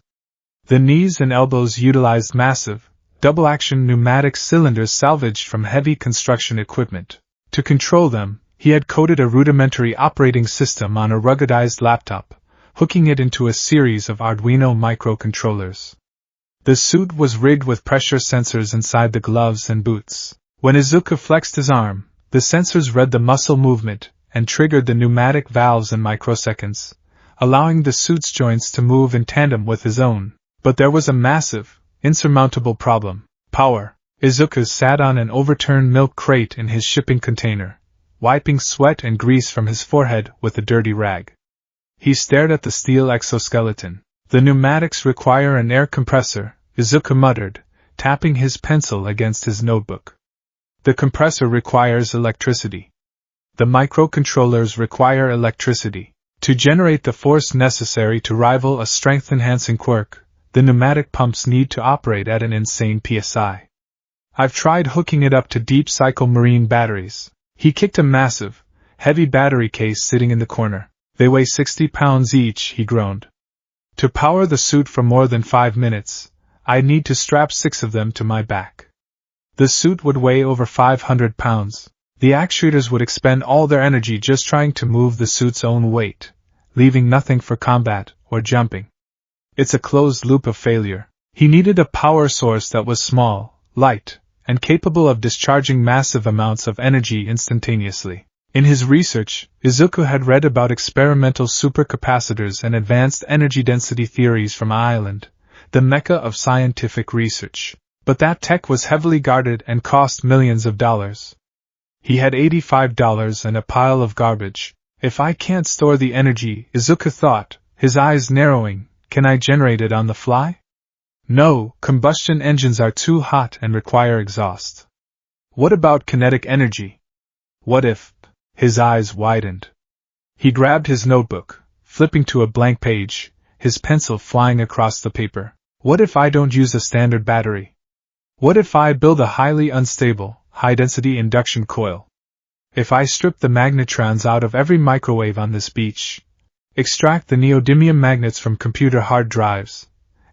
The knees and elbows utilized massive, double-action pneumatic cylinders salvaged from heavy construction equipment. To control them, he had coded a rudimentary operating system on a ruggedized laptop, hooking it into a series of Arduino microcontrollers. The suit was rigged with pressure sensors inside the gloves and boots. When Izuku flexed his arm, the sensors read the muscle movement and triggered the pneumatic valves in microseconds, allowing the suit's joints to move in tandem with his own. But there was a massive, insurmountable problem: power. Izuku sat on an overturned milk crate in his shipping container, wiping sweat and grease from his forehead with a dirty rag. He stared at the steel exoskeleton. The pneumatics require an air compressor, Izuku muttered, tapping his pencil against his notebook. The compressor requires electricity. The microcontrollers require electricity. To generate the force necessary to rival a strength-enhancing quirk, the pneumatic pumps need to operate at an insane psi. I've tried hooking it up to deep-cycle marine batteries. He kicked a massive, heavy battery case sitting in the corner. They weigh 60 pounds each, he groaned. To power the suit for more than 5 minutes, I'd need to strap 6 of them to my back. The suit would weigh over 500 pounds. The actuators would expend all their energy just trying to move the suit's own weight, leaving nothing for combat or jumping. It's a closed loop of failure. He needed a power source that was small, light, and capable of discharging massive amounts of energy instantaneously. In his research, Izuku had read about experimental supercapacitors and advanced energy density theories from Ireland, the mecca of scientific research. But that tech was heavily guarded and cost millions of dollars. He had $85 and a pile of garbage. If I can't store the energy, Izuku thought, his eyes narrowing, can I generate it on the fly? No, combustion engines are too hot and require exhaust. What about kinetic energy? What if? His eyes widened. He grabbed his notebook, flipping to a blank page, his pencil flying across the paper. What if I don't use a standard battery? What if I build a highly unstable, high-density induction coil? If I strip the magnetrons out of every microwave on this beach, extract the neodymium magnets from computer hard drives,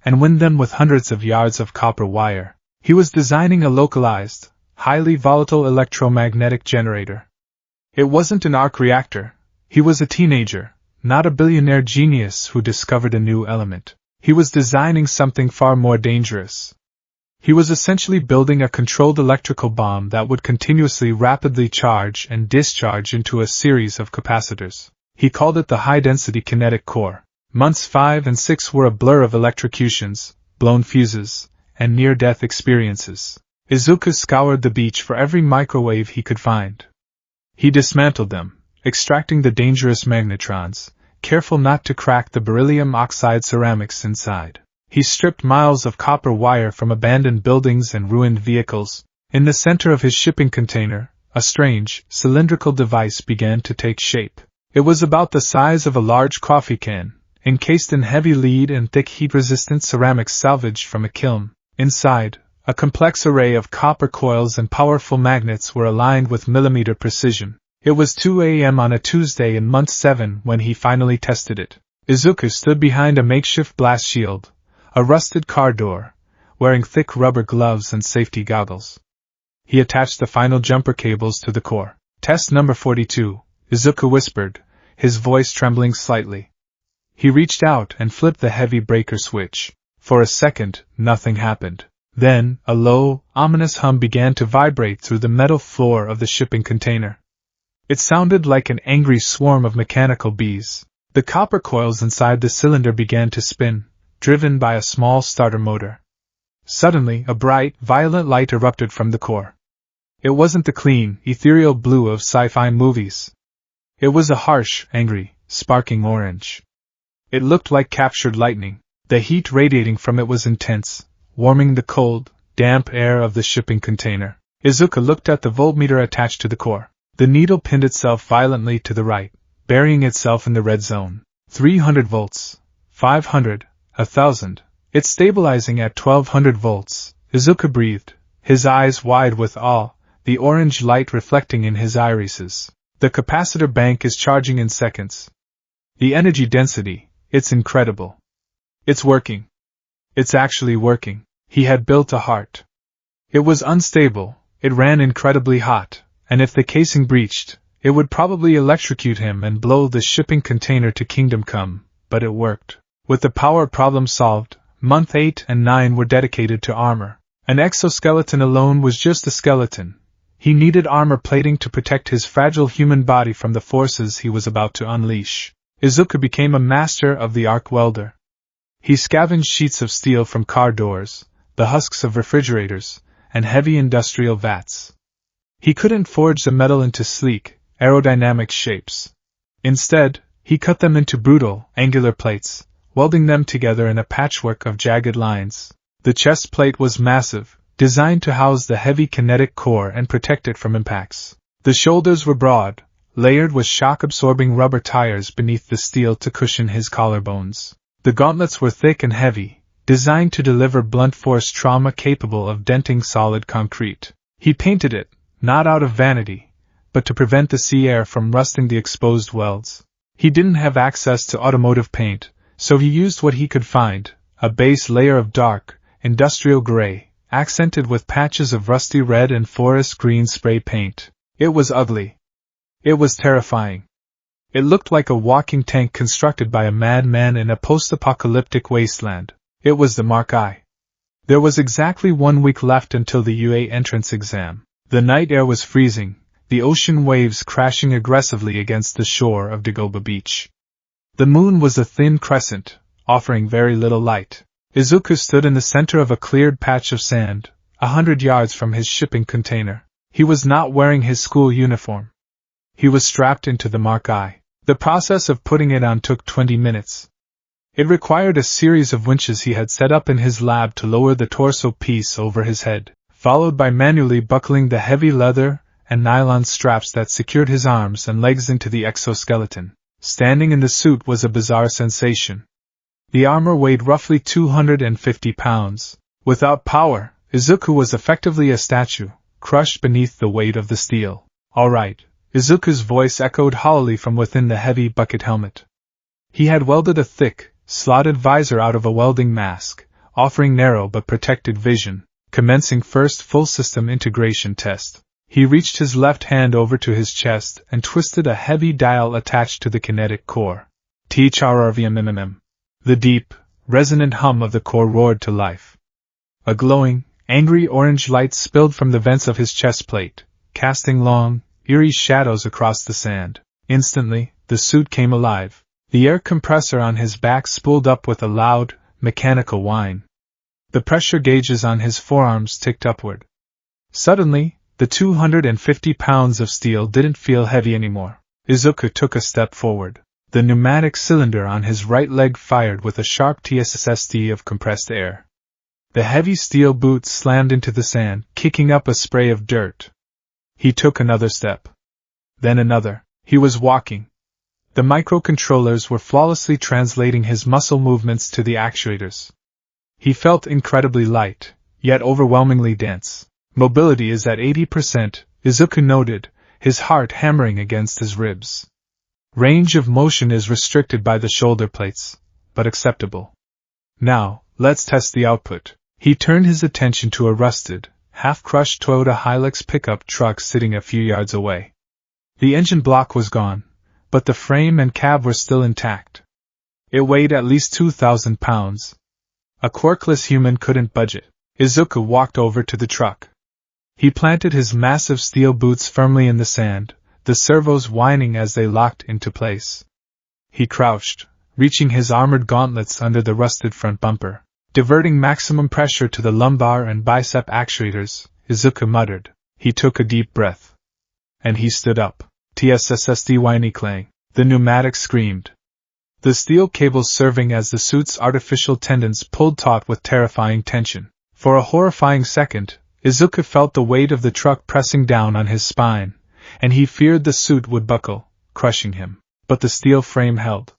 and wind them with hundreds of yards of copper wire. He was designing a localized, highly volatile electromagnetic generator. It wasn't an arc reactor. He was a teenager, not a billionaire genius who discovered a new element. He was designing something far more dangerous. He was essentially building a controlled electrical bomb that would continuously rapidly charge and discharge into a series of capacitors. He called it the high-density kinetic core. Months 5 and 6 were a blur of electrocutions, blown fuses, and near-death experiences. Izuku scoured the beach for every microwave he could find. He dismantled them, extracting the dangerous magnetrons, careful not to crack the beryllium oxide ceramics inside. He stripped miles of copper wire from abandoned buildings and ruined vehicles. In the center of his shipping container, a strange, cylindrical device began to take shape. It was about the size of a large coffee can, encased in heavy lead and thick heat-resistant ceramics salvaged from a kiln. Inside, a complex array of copper coils and powerful magnets were aligned with millimeter precision. It was 2 a.m. on a Tuesday in month 7 when he finally tested it. Izuku stood behind a makeshift blast shield, a rusted car door, wearing thick rubber gloves and safety goggles. He attached the final jumper cables to the core. Test number 42, Izuku whispered, his voice trembling slightly. He reached out and flipped the heavy breaker switch. For a second, nothing happened. Then, a low, ominous hum began to vibrate through the metal floor of the shipping container. It sounded like an angry swarm of mechanical bees. The copper coils inside the cylinder began to spin, driven by a small starter motor. Suddenly, a bright, violet light erupted from the core. It wasn't the clean, ethereal blue of sci-fi movies. It was a harsh, angry, sparking orange. It looked like captured lightning. The heat radiating from it was intense, warming the cold, damp air of the shipping container. Izuku looked at the voltmeter attached to the core. The needle pinned itself violently to the right, burying itself in the red zone. 300 volts. 500. 1,000. It's stabilizing at 1200 volts. Izuku breathed, his eyes wide with awe, the orange light reflecting in his irises. The capacitor bank is charging in seconds. The energy density, it's incredible. It's working. It's actually working. He had built a heart. It was unstable, it ran incredibly hot, and if the casing breached, it would probably electrocute him and blow the shipping container to Kingdom Come, but it worked. With the power problem solved, month 8 and 9 were dedicated to armor. An exoskeleton alone was just a skeleton. He needed armor plating to protect his fragile human body from the forces he was about to unleash. Izuku became a master of the arc welder. He scavenged sheets of steel from car doors, the husks of refrigerators, and heavy industrial vats. He couldn't forge the metal into sleek, aerodynamic shapes. Instead, he cut them into brutal, angular plates, welding them together in a patchwork of jagged lines. The chest plate was massive, designed to house the heavy kinetic core and protect it from impacts. The shoulders were broad, layered with shock-absorbing rubber tires beneath the steel to cushion his collarbones. The gauntlets were thick and heavy, designed to deliver blunt force trauma capable of denting solid concrete. He painted it, not out of vanity, but to prevent the sea air from rusting the exposed welds. He didn't have access to automotive paint, so he used what he could find, a base layer of dark, industrial gray, accented with patches of rusty red and forest green spray paint. It was ugly. It was terrifying. It looked like a walking tank constructed by a madman in a post-apocalyptic wasteland. It was the Mark I. There was exactly 1 week left until the UA entrance exam. The night air was freezing, the ocean waves crashing aggressively against the shore of Dagobah Beach. The moon was a thin crescent, offering very little light. Izuku stood in the center of a cleared patch of sand, 100 yards from his shipping container. He was not wearing his school uniform. He was strapped into the Mark I. The process of putting it on took 20 minutes. It required a series of winches he had set up in his lab to lower the torso piece over his head, followed by manually buckling the heavy leather and nylon straps that secured his arms and legs into the exoskeleton. Standing in the suit was a bizarre sensation. The armor weighed roughly 250 pounds. Without power, Izuku was effectively a statue, crushed beneath the weight of the steel. "All right," Izuku's voice echoed hollowly from within the heavy bucket helmet. He had welded a thick, slotted visor out of a welding mask, offering narrow but protected vision. Commencing first full system integration test. He reached his left hand over to his chest and twisted a heavy dial attached to the kinetic core. THRRVMMM. The deep, resonant hum of the core roared to life. A glowing, angry orange light spilled from the vents of his chest plate, casting long, eerie shadows across the sand. Instantly, the suit came alive. The air compressor on his back spooled up with a loud, mechanical whine. The pressure gauges on his forearms ticked upward. Suddenly, the 250 pounds of steel didn't feel heavy anymore. Izuku took a step forward. The pneumatic cylinder on his right leg fired with a sharp tssst of compressed air. The heavy steel boots slammed into the sand, kicking up a spray of dirt. He took another step. Then another. He was walking. The microcontrollers were flawlessly translating his muscle movements to the actuators. He felt incredibly light, yet overwhelmingly dense. Mobility is at 80%, Izuku noted, his heart hammering against his ribs. Range of motion is restricted by the shoulder plates, but acceptable. Now, let's test the output. He turned his attention to a rusted, half-crushed Toyota Hilux pickup truck sitting a few yards away. The engine block was gone, but the frame and cab were still intact. It weighed at least 2,000 pounds. A quirkless human couldn't budge it. Izuku walked over to the truck. He planted his massive steel boots firmly in the sand, the servos whining as they locked into place. He crouched, reaching his armored gauntlets under the rusted front bumper. Diverting maximum pressure to the lumbar and bicep actuators, Izuku muttered. He took a deep breath. And he stood up. Tssd whiny clang. The pneumatic screamed. The steel cables serving as the suit's artificial tendons pulled taut with terrifying tension. For a horrifying second, Izuku felt the weight of the truck pressing down on his spine, and he feared the suit would buckle, crushing him. But the steel frame held.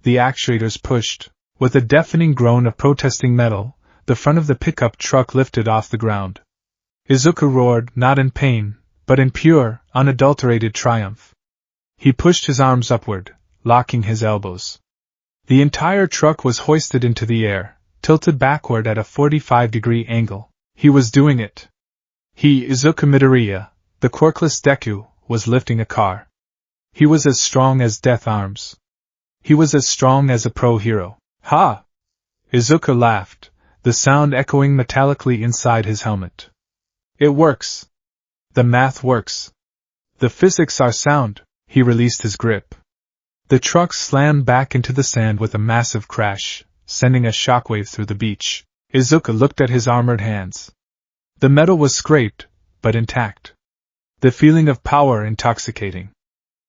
The actuators pushed. With a deafening groan of protesting metal, the front of the pickup truck lifted off the ground. Izuku roared, not in pain, but in pure, unadulterated triumph. He pushed his arms upward, locking his elbows. The entire truck was hoisted into the air, tilted backward at a 45-degree angle. He was doing it. He, Izuku Midoriya, the quirkless Deku, was lifting a car. He was as strong as Death Arms. He was as strong as a pro-hero. Ha! Izuku laughed, the sound echoing metallically inside his helmet. It works. The math works. The physics are sound. He released his grip. The truck slammed back into the sand with a massive crash, sending a shockwave through the beach. Izuku looked at his armored hands. The metal was scraped, but intact. The feeling of power intoxicating.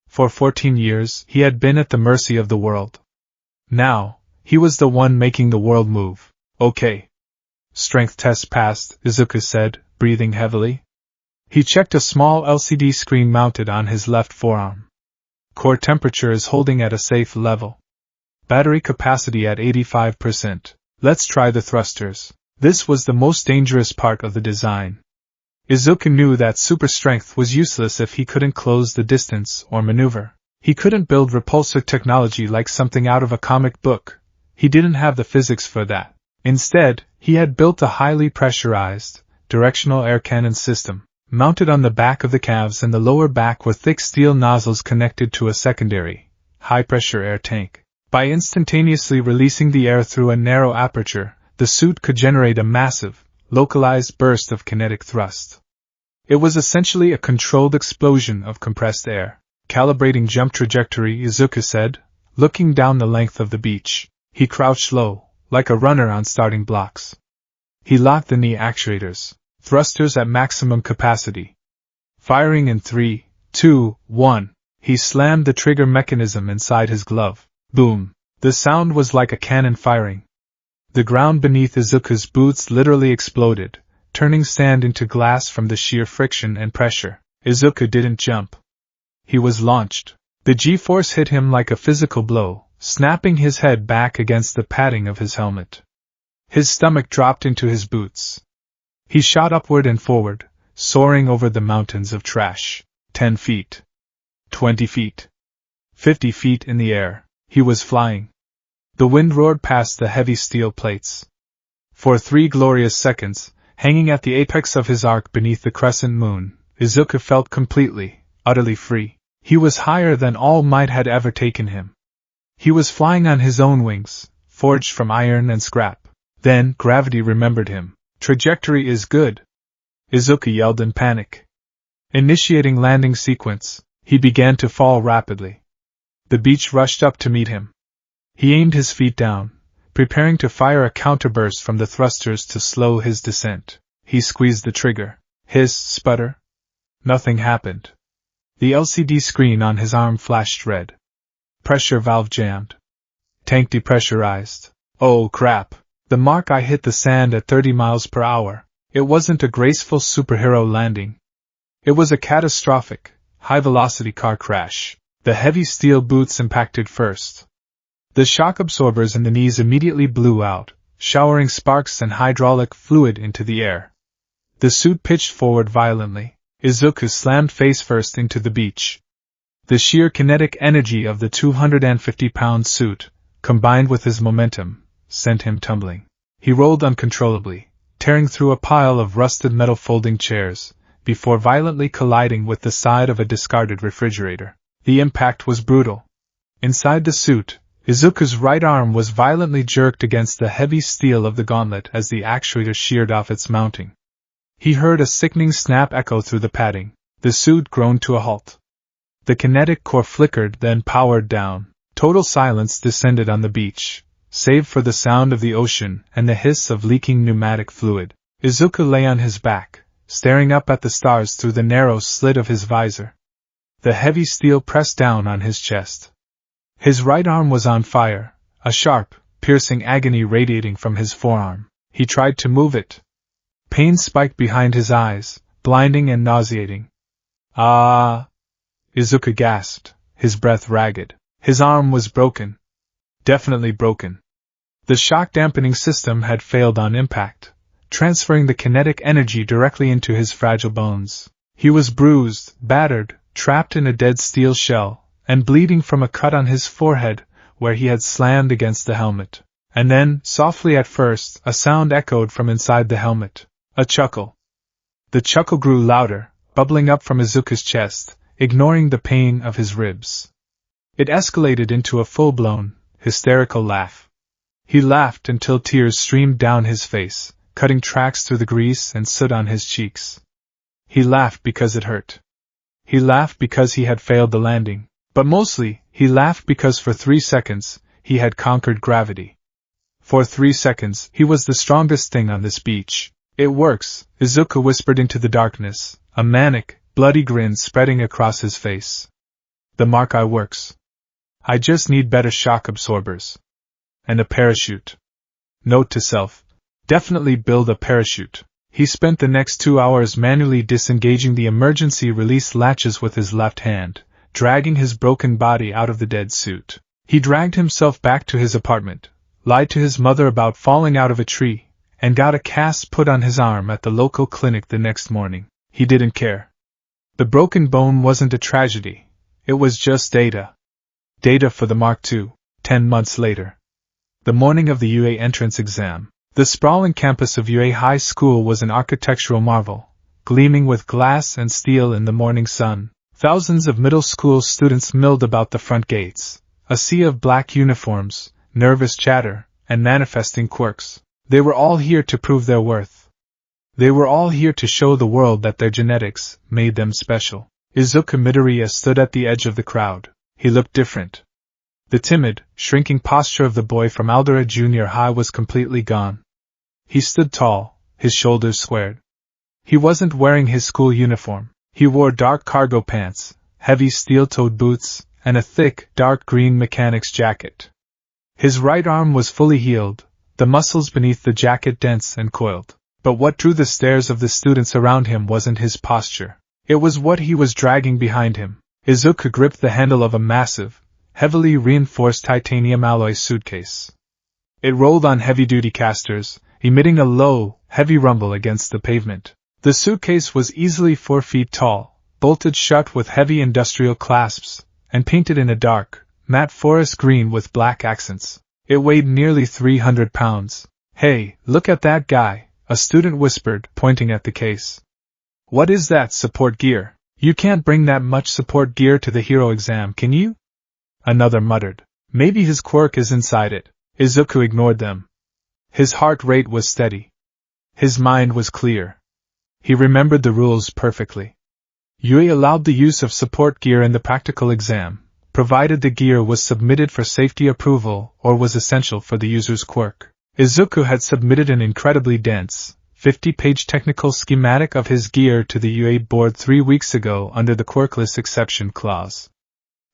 For 14 years, he had been at the mercy of the world. Now, he was the one making the world move. Okay. Strength test passed, Izuku said, breathing heavily. He checked a small LCD screen mounted on his left forearm. Core temperature is holding at a safe level. Battery capacity at 85%. Let's try the thrusters. This was the most dangerous part of the design. Izuku knew that super strength was useless if he couldn't close the distance or maneuver. He couldn't build repulsor technology like something out of a comic book. He didn't have the physics for that. Instead, he had built a highly pressurized, directional air cannon system. Mounted on the back of the calves and the lower back were thick steel nozzles connected to a secondary, high-pressure air tank. By instantaneously releasing the air through a narrow aperture, the suit could generate a massive, localized burst of kinetic thrust. It was essentially a controlled explosion of compressed air. Calibrating jump trajectory, Izuku said, looking down the length of the beach. He crouched low, like a runner on starting blocks. He locked the knee actuators. Thrusters at maximum capacity. Firing in 3, 2, 1. He slammed the trigger mechanism inside his glove. Boom. The sound was like a cannon firing. The ground beneath Izuku's boots literally exploded, turning sand into glass from the sheer friction and pressure. Izuku didn't jump. He was launched. The G-force hit him like a physical blow, snapping his head back against the padding of his helmet. His stomach dropped into his boots. He shot upward and forward, soaring over the mountains of trash. 10 feet. 20 feet. 50 feet in the air. He was flying. The wind roared past the heavy steel plates. For 3 glorious seconds, hanging at the apex of his arc beneath the crescent moon, Izuku felt completely, utterly free. He was higher than all might had ever taken him. He was flying on his own wings, forged from iron and scrap. Then, gravity remembered him. Trajectory is good. Izuku yelled in panic. Initiating landing sequence, he began to fall rapidly. The beach rushed up to meet him. He aimed his feet down, preparing to fire a counterburst from the thrusters to slow his descent. He squeezed the trigger. Hiss, sputter. Nothing happened. The LCD screen on his arm flashed red. Pressure valve jammed. Tank depressurized. Oh crap. The Mark I hit the sand at 30 miles per hour. It wasn't a graceful superhero landing. It was a catastrophic, high-velocity car crash. The heavy steel boots impacted first. The shock absorbers in the knees immediately blew out, showering sparks and hydraulic fluid into the air. The suit pitched forward violently. Izuku slammed face first into the beach. The sheer kinetic energy of the 250-pound suit, combined with his momentum, sent him tumbling. He rolled uncontrollably, tearing through a pile of rusted metal folding chairs, before violently colliding with the side of a discarded refrigerator. The impact was brutal. Inside the suit, Izuku's right arm was violently jerked against the heavy steel of the gauntlet as the actuator sheared off its mounting. He heard a sickening snap echo through the padding. The suit groaned to a halt. The kinetic core flickered, then powered down. Total silence descended on the beach, save for the sound of the ocean and the hiss of leaking pneumatic fluid. Izuku lay on his back, staring up at the stars through the narrow slit of his visor. The heavy steel pressed down on his chest. His right arm was on fire, a sharp, piercing agony radiating from his forearm. He tried to move it. Pain spiked behind his eyes, blinding and nauseating. Ah! Izuku gasped, his breath ragged. His arm was broken. Definitely broken. The shock dampening system had failed on impact, transferring the kinetic energy directly into his fragile bones. He was bruised, battered, trapped in a dead steel shell, and bleeding from a cut on his forehead where he had slammed against the helmet. And then, softly at first, a sound echoed from inside the helmet. A chuckle. The chuckle grew louder, bubbling up from Izuku's chest, ignoring the pain of his ribs. It escalated into a full-blown, hysterical laugh. He laughed until tears streamed down his face, cutting tracks through the grease and soot on his cheeks. He laughed because it hurt. He laughed because he had failed the landing. But mostly, he laughed because for 3 seconds, he had conquered gravity. For 3 seconds, he was the strongest thing on this beach. It works, Izuku whispered into the darkness, a manic, bloody grin spreading across his face. The mark eye works. I just need better shock absorbers. And a parachute. Note to self. Definitely build a parachute. He spent the next 2 hours manually disengaging the emergency release latches with his left hand, dragging his broken body out of the dead suit. He dragged himself back to his apartment, lied to his mother about falling out of a tree, and got a cast put on his arm at the local clinic the next morning. He didn't care. The broken bone wasn't a tragedy. It was just data. Data for the Mark II, 10 months later. The morning of the UA entrance exam. The sprawling campus of UA High School was an architectural marvel, gleaming with glass and steel in the morning sun. Thousands of middle school students milled about the front gates, a sea of black uniforms, nervous chatter, and manifesting quirks. They were all here to prove their worth. They were all here to show the world that their genetics made them special. Izuku Midoriya stood at the edge of the crowd. He looked different. The timid, shrinking posture of the boy from Aldera Junior High was completely gone. He stood tall, his shoulders squared. He wasn't wearing his school uniform. He wore dark cargo pants, heavy steel-toed boots, and a thick, dark green mechanic's jacket. His right arm was fully healed, the muscles beneath the jacket dense and coiled. But what drew the stares of the students around him wasn't his posture. It was what he was dragging behind him. Izuku gripped the handle of a massive, heavily reinforced titanium alloy suitcase. It rolled on heavy-duty casters, emitting a low, heavy rumble against the pavement. The suitcase was easily 4 feet tall, bolted shut with heavy industrial clasps, and painted in a dark, matte forest green with black accents. It weighed nearly 300 pounds. "Hey, look at that guy," a student whispered, pointing at the case. "What is that support gear? You can't bring that much support gear to the hero exam, can you?" Another muttered. "Maybe his quirk is inside it." Izuku ignored them. His heart rate was steady. His mind was clear. He remembered the rules perfectly. UA allowed the use of support gear in the practical exam, provided the gear was submitted for safety approval or was essential for the user's quirk. Izuku had submitted an incredibly dense, 50-page technical schematic of his gear to the UA board 3 weeks ago under the quirkless exception clause.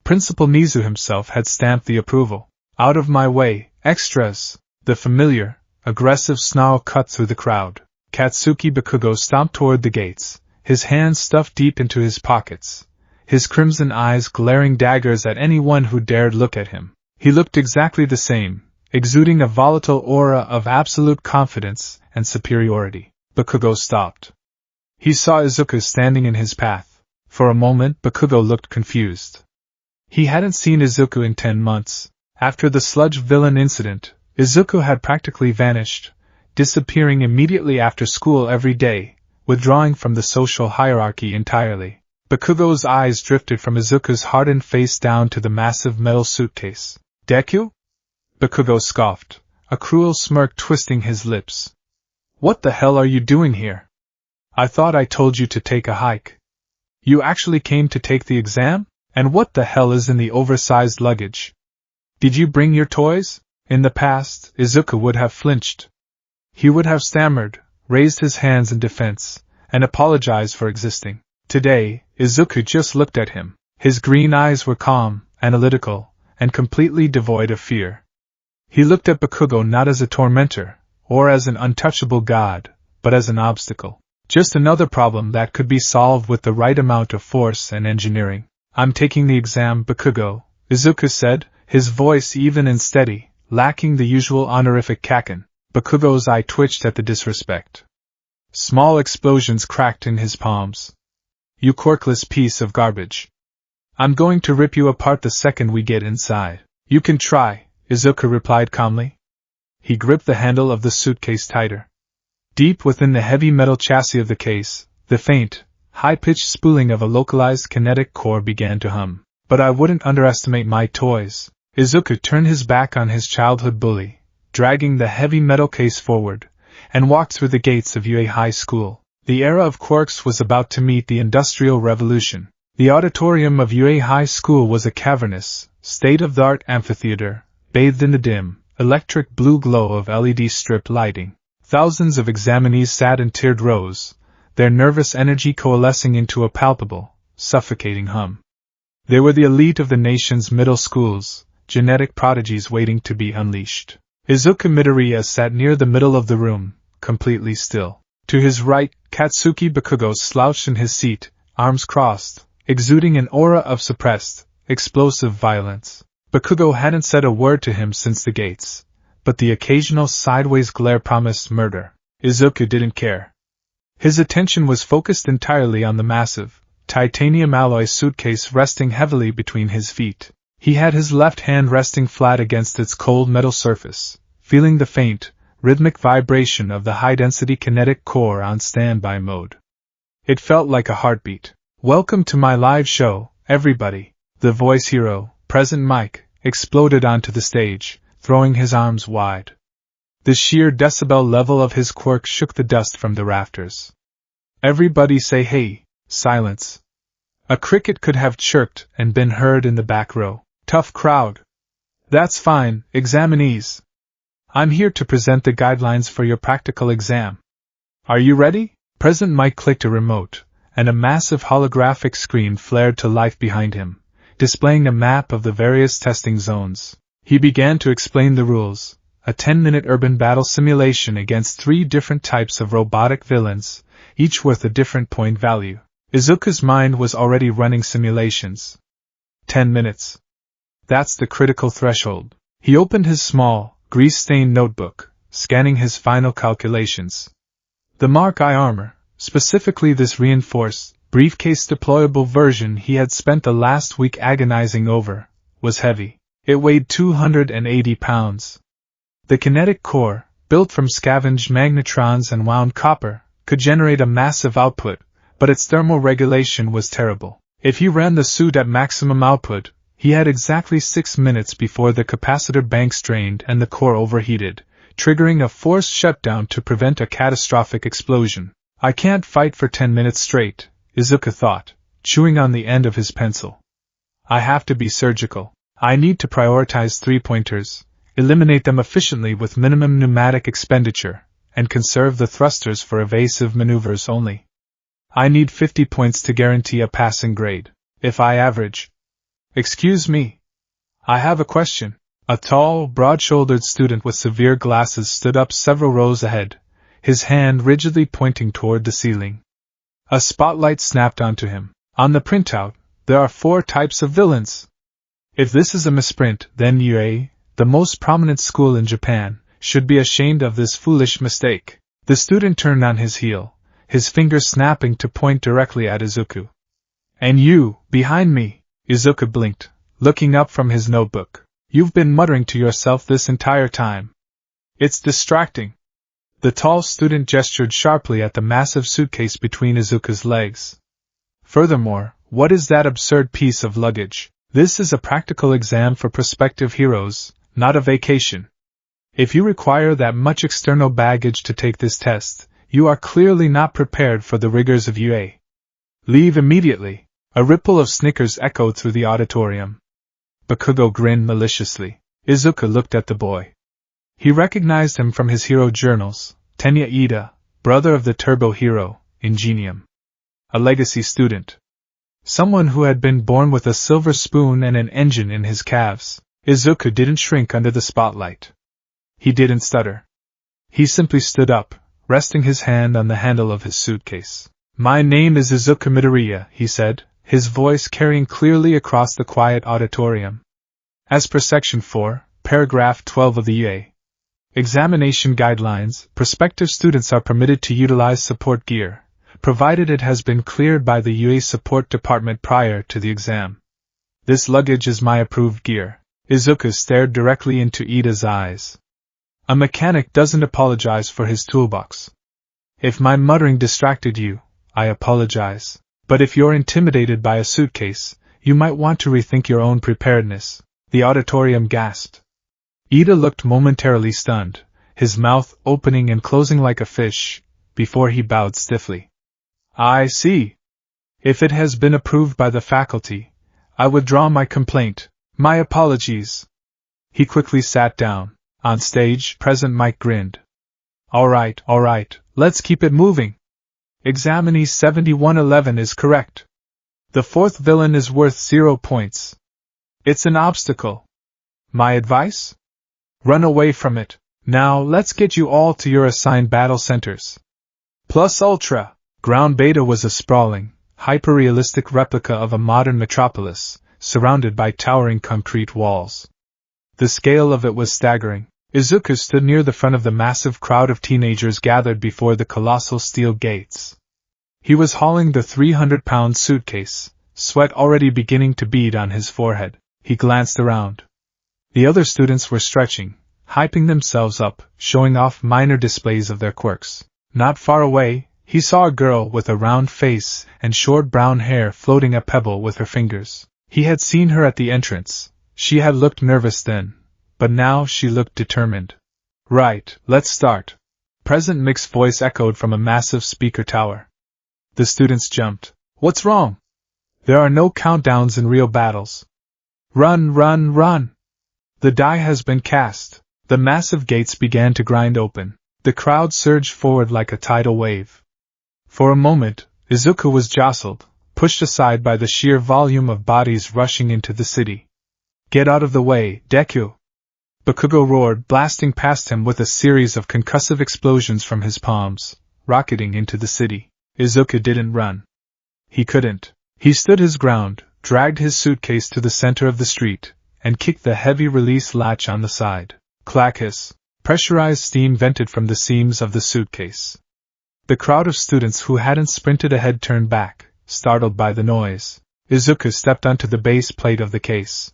Principal Nizu himself had stamped the approval. "Out of my way, extras!" The familiar, aggressive snarl cut through the crowd. Katsuki Bakugo stomped toward the gates, his hands stuffed deep into his pockets, his crimson eyes glaring daggers at anyone who dared look at him. He looked exactly the same, exuding a volatile aura of absolute confidence and superiority. Bakugo stopped. He saw Izuku standing in his path. For a moment Bakugo looked confused. He hadn't seen Izuku in 10 months. After the sludge villain incident, Izuku had practically vanished, disappearing immediately after school every day, withdrawing from the social hierarchy entirely. Bakugo's eyes drifted from Izuku's hardened face down to the massive metal suitcase. "Deku?" Bakugo scoffed, a cruel smirk twisting his lips. What the hell are you doing here? I thought I told you to take a hike. You actually came to take the exam? And what the hell is in the oversized luggage? Did you bring your toys? In the past, Izuku would have flinched. He would have stammered, raised his hands in defense, and apologized for existing. Today, Izuku just looked at him. His green eyes were calm, analytical, and completely devoid of fear. He looked at Bakugo not as a tormentor, or as an untouchable god, but as an obstacle. Just another problem that could be solved with the right amount of force and engineering. I'm taking the exam, Bakugo, Izuku said, his voice even and steady, lacking the usual honorific kaken. Bakugo's eye twitched at the disrespect. Small explosions cracked in his palms. You corkless piece of garbage. I'm going to rip you apart the second we get inside. You can try, Izuku replied calmly. He gripped the handle of the suitcase tighter. Deep within the heavy metal chassis of the case, the faint, high-pitched spooling of a localized kinetic core began to hum. But I wouldn't underestimate my toys. Izuku turned his back on his childhood bully, dragging the heavy metal case forward, and walked through the gates of UA High School. The era of quarks was about to meet the Industrial Revolution. The auditorium of UA High School was a cavernous, state-of-the-art amphitheater, bathed in the dim, electric blue glow of LED strip lighting. Thousands of examinees sat in tiered rows, their nervous energy coalescing into a palpable, suffocating hum. They were the elite of the nation's middle schools, genetic prodigies waiting to be unleashed. Izuku Midoriya sat near the middle of the room, completely still. To his right, Katsuki Bakugo slouched in his seat, arms crossed, exuding an aura of suppressed, explosive violence. Bakugo hadn't said a word to him since the gates, but the occasional sideways glare promised murder. Izuku didn't care. His attention was focused entirely on the massive, titanium alloy suitcase resting heavily between his feet. He had his left hand resting flat against its cold metal surface, feeling the faint, rhythmic vibration of the high-density kinetic core on standby mode. It felt like a heartbeat. Welcome to my live show, everybody. The voice hero, Present Mike, exploded onto the stage, throwing his arms wide. The sheer decibel level of his quirk shook the dust from the rafters. Everybody say hey. Silence. A cricket could have chirped and been heard in the back row. Tough crowd. That's fine, examinees. I'm here to present the guidelines for your practical exam. Are you ready? President Mike clicked a remote, and a massive holographic screen flared to life behind him, displaying a map of the various testing zones. He began to explain the rules, a 10-minute urban battle simulation against 3 different types of robotic villains, each with a different point value. Izuku's mind was already running simulations. 10 minutes. That's the critical threshold. He opened his small, grease-stained notebook, scanning his final calculations. The Mark I armor, specifically this reinforced, briefcase-deployable version he had spent the last week agonizing over, was heavy. It weighed 280 pounds. The kinetic core, built from scavenged magnetrons and wound copper, could generate a massive output, but its thermal regulation was terrible. If he ran the suit at maximum output, he had exactly 6 minutes before the capacitor banks drained and the core overheated, triggering a forced shutdown to prevent a catastrophic explosion. I can't fight for 10 minutes straight, Izuku thought, chewing on the end of his pencil. I have to be surgical. I need to prioritize 3-pointers, eliminate them efficiently with minimum pneumatic expenditure, and conserve the thrusters for evasive maneuvers only. I need 50 points to guarantee a passing grade. If I average... Excuse me. I have a question. A tall, broad-shouldered student with severe glasses stood up several rows ahead, his hand rigidly pointing toward the ceiling. A spotlight snapped onto him. On the printout, there are 4 types of villains. If this is a misprint, then UA, the most prominent school in Japan, should be ashamed of this foolish mistake. The student turned on his heel, his fingers snapping to point directly at Izuku. And you, behind me, Izuku blinked, looking up from his notebook. You've been muttering to yourself this entire time. It's distracting. The tall student gestured sharply at the massive suitcase between Izuku's legs. Furthermore, what is that absurd piece of luggage? This is a practical exam for prospective heroes, not a vacation. If you require that much external baggage to take this test, you are clearly not prepared for the rigors of UA. Leave immediately. A ripple of snickers echoed through the auditorium. Bakugo grinned maliciously. Izuku looked at the boy. He recognized him from his hero journals, Tenya Ida, brother of the turbo hero, Ingenium. A legacy student. Someone who had been born with a silver spoon and an engine in his calves. Izuku didn't shrink under the spotlight. He didn't stutter. He simply stood up, resting his hand on the handle of his suitcase. My name is Izuku Midoriya, he said, his voice carrying clearly across the quiet auditorium. As per Section 4, Paragraph 12 of the UA Examination Guidelines, prospective students are permitted to utilize support gear, provided it has been cleared by the UA Support Department prior to the exam. This luggage is my approved gear. Izuku stared directly into Ida's eyes. A mechanic doesn't apologize for his toolbox. If my muttering distracted you, I apologize. But if you're intimidated by a suitcase, you might want to rethink your own preparedness. The auditorium gasped. Ida looked momentarily stunned, his mouth opening and closing like a fish, before he bowed stiffly. I see. If it has been approved by the faculty, I withdraw my complaint. My apologies. He quickly sat down. On stage, President Mike grinned. All right, let's keep it moving. Examinee 7111 is correct. The fourth villain is worth 0 points. It's an obstacle. My advice? Run away from it. Now let's get you all to your assigned battle centers. Plus Ultra. Ground Beta was a sprawling, hyper-realistic replica of a modern metropolis, surrounded by towering concrete walls. The scale of it was staggering. Izuku stood near the front of the massive crowd of teenagers gathered before the colossal steel gates. He was hauling the 300-pound suitcase, sweat already beginning to bead on his forehead. He glanced around. The other students were stretching, hyping themselves up, showing off minor displays of their quirks. Not far away, he saw a girl with a round face and short brown hair floating a pebble with her fingers. He had seen her at the entrance. She had looked nervous then, but now she looked determined. Right, let's start. President Mick's voice echoed from a massive speaker tower. The students jumped. What's wrong? There are no countdowns in real battles. Run, run, run! The die has been cast. The massive gates began to grind open. The crowd surged forward like a tidal wave. For a moment, Izuku was jostled, pushed aside by the sheer volume of bodies rushing into the city. Get out of the way, Deku! Bakugo roared, blasting past him with a series of concussive explosions from his palms, rocketing into the city. Izuku didn't run. He couldn't. He stood his ground, dragged his suitcase to the center of the street, and kicked the heavy release latch on the side. Clack hiss. Pressurized steam vented from the seams of the suitcase. The crowd of students who hadn't sprinted ahead turned back, startled by the noise. Izuku stepped onto the base plate of the case.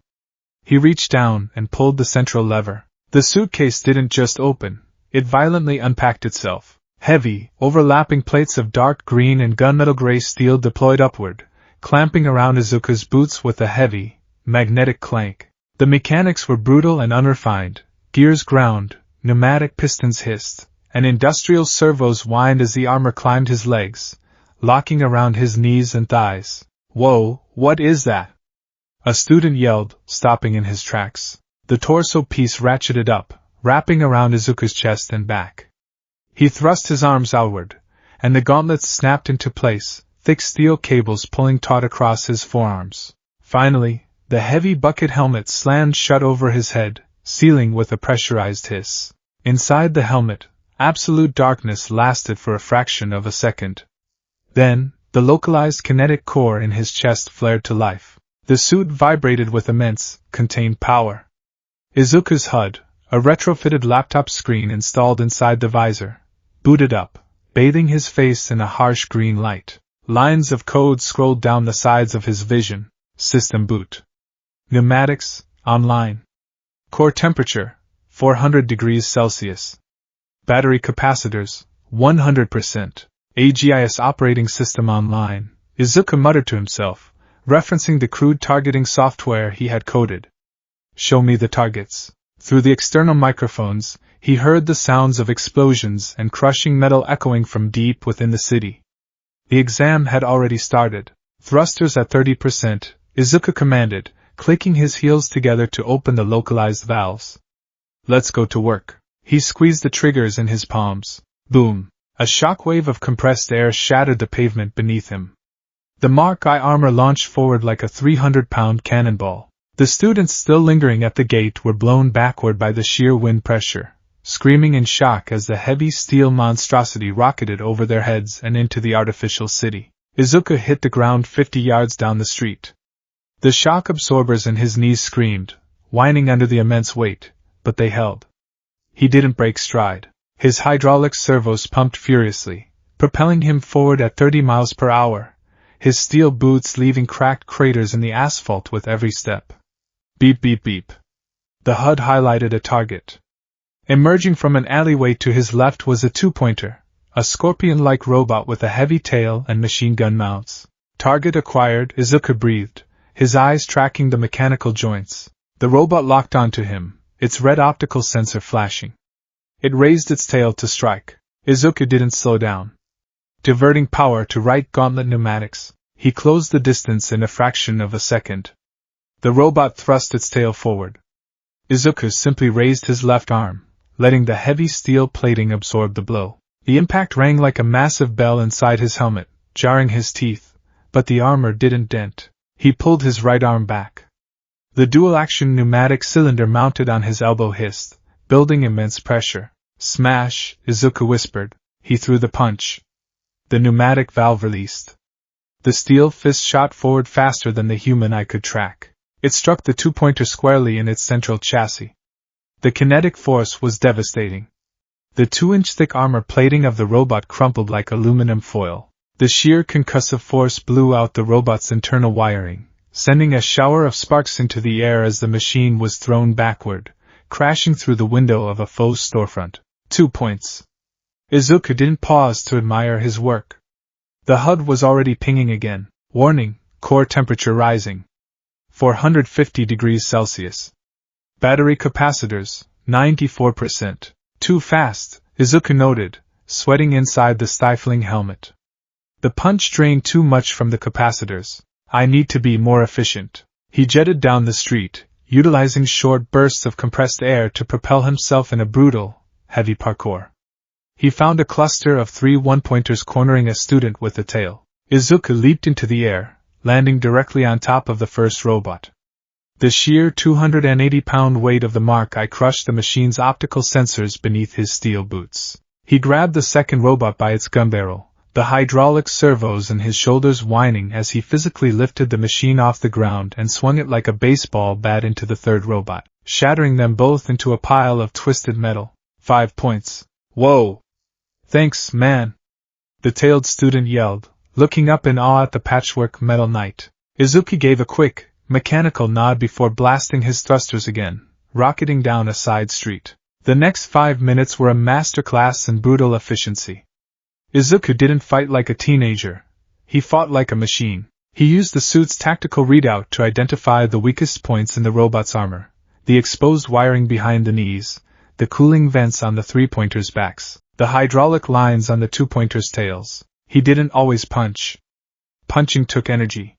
He reached down and pulled the central lever. The suitcase didn't just open, it violently unpacked itself. Heavy, overlapping plates of dark green and gunmetal gray steel deployed upward, clamping around Izuku's boots with a heavy, magnetic clank. The mechanics were brutal and unrefined. Gears ground, pneumatic pistons hissed, and industrial servos whined as the armor climbed his legs, locking around his knees and thighs. Whoa, what is that? A student yelled, stopping in his tracks. The torso piece ratcheted up, wrapping around Izuku's chest and back. He thrust his arms outward, and the gauntlets snapped into place, thick steel cables pulling taut across his forearms. Finally, the heavy bucket helmet slammed shut over his head, sealing with a pressurized hiss. Inside the helmet, absolute darkness lasted for a fraction of a second. Then, the localized kinetic core in his chest flared to life. The suit vibrated with immense, contained power. Izuku's HUD, a retrofitted laptop screen installed inside the visor, booted up, bathing his face in a harsh green light. Lines of code scrolled down the sides of his vision. System boot. Pneumatics, online. Core temperature, 400 degrees Celsius. Battery capacitors, 100%. AGIS operating system online, Izuku muttered to himself, referencing the crude targeting software he had coded. Show me the targets. Through the external microphones, he heard the sounds of explosions and crushing metal echoing from deep within the city. The exam had already started. Thrusters at 30%, Izuku commanded, clicking his heels together to open the localized valves. Let's go to work. He squeezed the triggers in his palms. Boom! A shockwave of compressed air shattered the pavement beneath him. The Mark I armor launched forward like a 300-pound cannonball. The students still lingering at the gate were blown backward by the sheer wind pressure, screaming in shock as the heavy steel monstrosity rocketed over their heads and into the artificial city. Izuku hit the ground 50 yards down the street. The shock absorbers in his knees screamed, whining under the immense weight, but they held. He didn't break stride. His hydraulic servos pumped furiously, propelling him forward at 30 miles per hour, his steel boots leaving cracked craters in the asphalt with every step. Beep beep beep. The HUD highlighted a target. Emerging from an alleyway to his left was a two-pointer, a scorpion-like robot with a heavy tail and machine gun mounts. Target acquired, Izuku breathed, his eyes tracking the mechanical joints. The robot locked onto him, its red optical sensor flashing. It raised its tail to strike. Izuku didn't slow down. Diverting power to right gauntlet pneumatics, he closed the distance in a fraction of a second. The robot thrust its tail forward. Izuku simply raised his left arm, letting the heavy steel plating absorb the blow. The impact rang like a massive bell inside his helmet, jarring his teeth, but the armor didn't dent. He pulled his right arm back. The dual-action pneumatic cylinder mounted on his elbow hissed, building immense pressure. Smash, Izuku whispered. He threw the punch. The pneumatic valve released. The steel fist shot forward faster than the human eye could track. It struck the two-pointer squarely in its central chassis. The kinetic force was devastating. The 2-inch thick armor plating of the robot crumpled like aluminum foil. The sheer concussive force blew out the robot's internal wiring, sending a shower of sparks into the air as the machine was thrown backward, crashing through the window of a foe's storefront. 2 points. Izuku didn't pause to admire his work. The HUD was already pinging again. Warning, core temperature rising. 450 degrees Celsius. Battery capacitors, 94%. Too fast, Izuku noted, sweating inside the stifling helmet. The punch drained too much from the capacitors. I need to be more efficient. He jetted down the street, utilizing short bursts of compressed air to propel himself in a brutal, heavy parkour. He found a cluster of 3 one-pointers cornering a student with a tail. Izuku leaped into the air, landing directly on top of the first robot. The sheer 280-pound weight of the Mark I crushed the machine's optical sensors beneath his steel boots. He grabbed the second robot by its gun barrel, the hydraulic servos in his shoulders whining as he physically lifted the machine off the ground and swung it like a baseball bat into the third robot, shattering them both into a pile of twisted metal. 5 points. Whoa! Thanks, man! The tailed student yelled, looking up in awe at the patchwork metal knight. Izuku gave a quick, mechanical nod before blasting his thrusters again, rocketing down a side street. The next 5 minutes were a masterclass in brutal efficiency. Izuku didn't fight like a teenager. He fought like a machine. He used the suit's tactical readout to identify the weakest points in the robot's armor, the exposed wiring behind the knees, the cooling vents on the 3-pointers' backs, the hydraulic lines on the 2-pointers' tails. He didn't always punch. Punching took energy.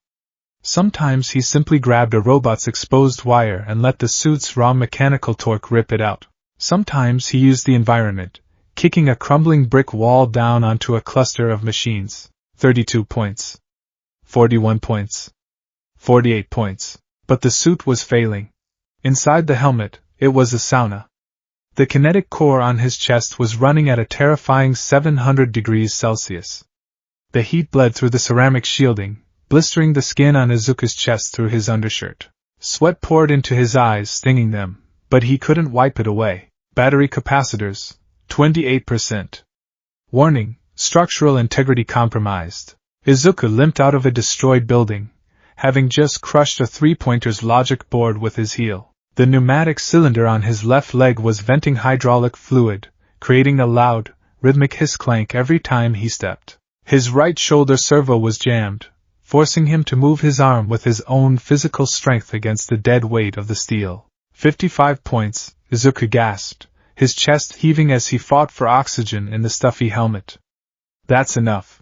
Sometimes he simply grabbed a robot's exposed wire and let the suit's raw mechanical torque rip it out. Sometimes he used the environment, kicking a crumbling brick wall down onto a cluster of machines. 32 points. 41 points. 48 points. But the suit was failing. Inside the helmet, it was a sauna. The kinetic core on his chest was running at a terrifying 700 degrees Celsius. The heat bled through the ceramic shielding, blistering the skin on Izuku's chest through his undershirt. Sweat poured into his eyes, stinging them, but he couldn't wipe it away. Battery capacitors, 28%. Warning, structural integrity compromised. Izuku limped out of a destroyed building, having just crushed a 3-pointer's logic board with his heel. The pneumatic cylinder on his left leg was venting hydraulic fluid, creating a loud, rhythmic hiss-clank every time he stepped. His right shoulder servo was jammed, forcing him to move his arm with his own physical strength against the dead weight of the steel. 55 points, Izuku gasped, his chest heaving as he fought for oxygen in the stuffy helmet. That's enough.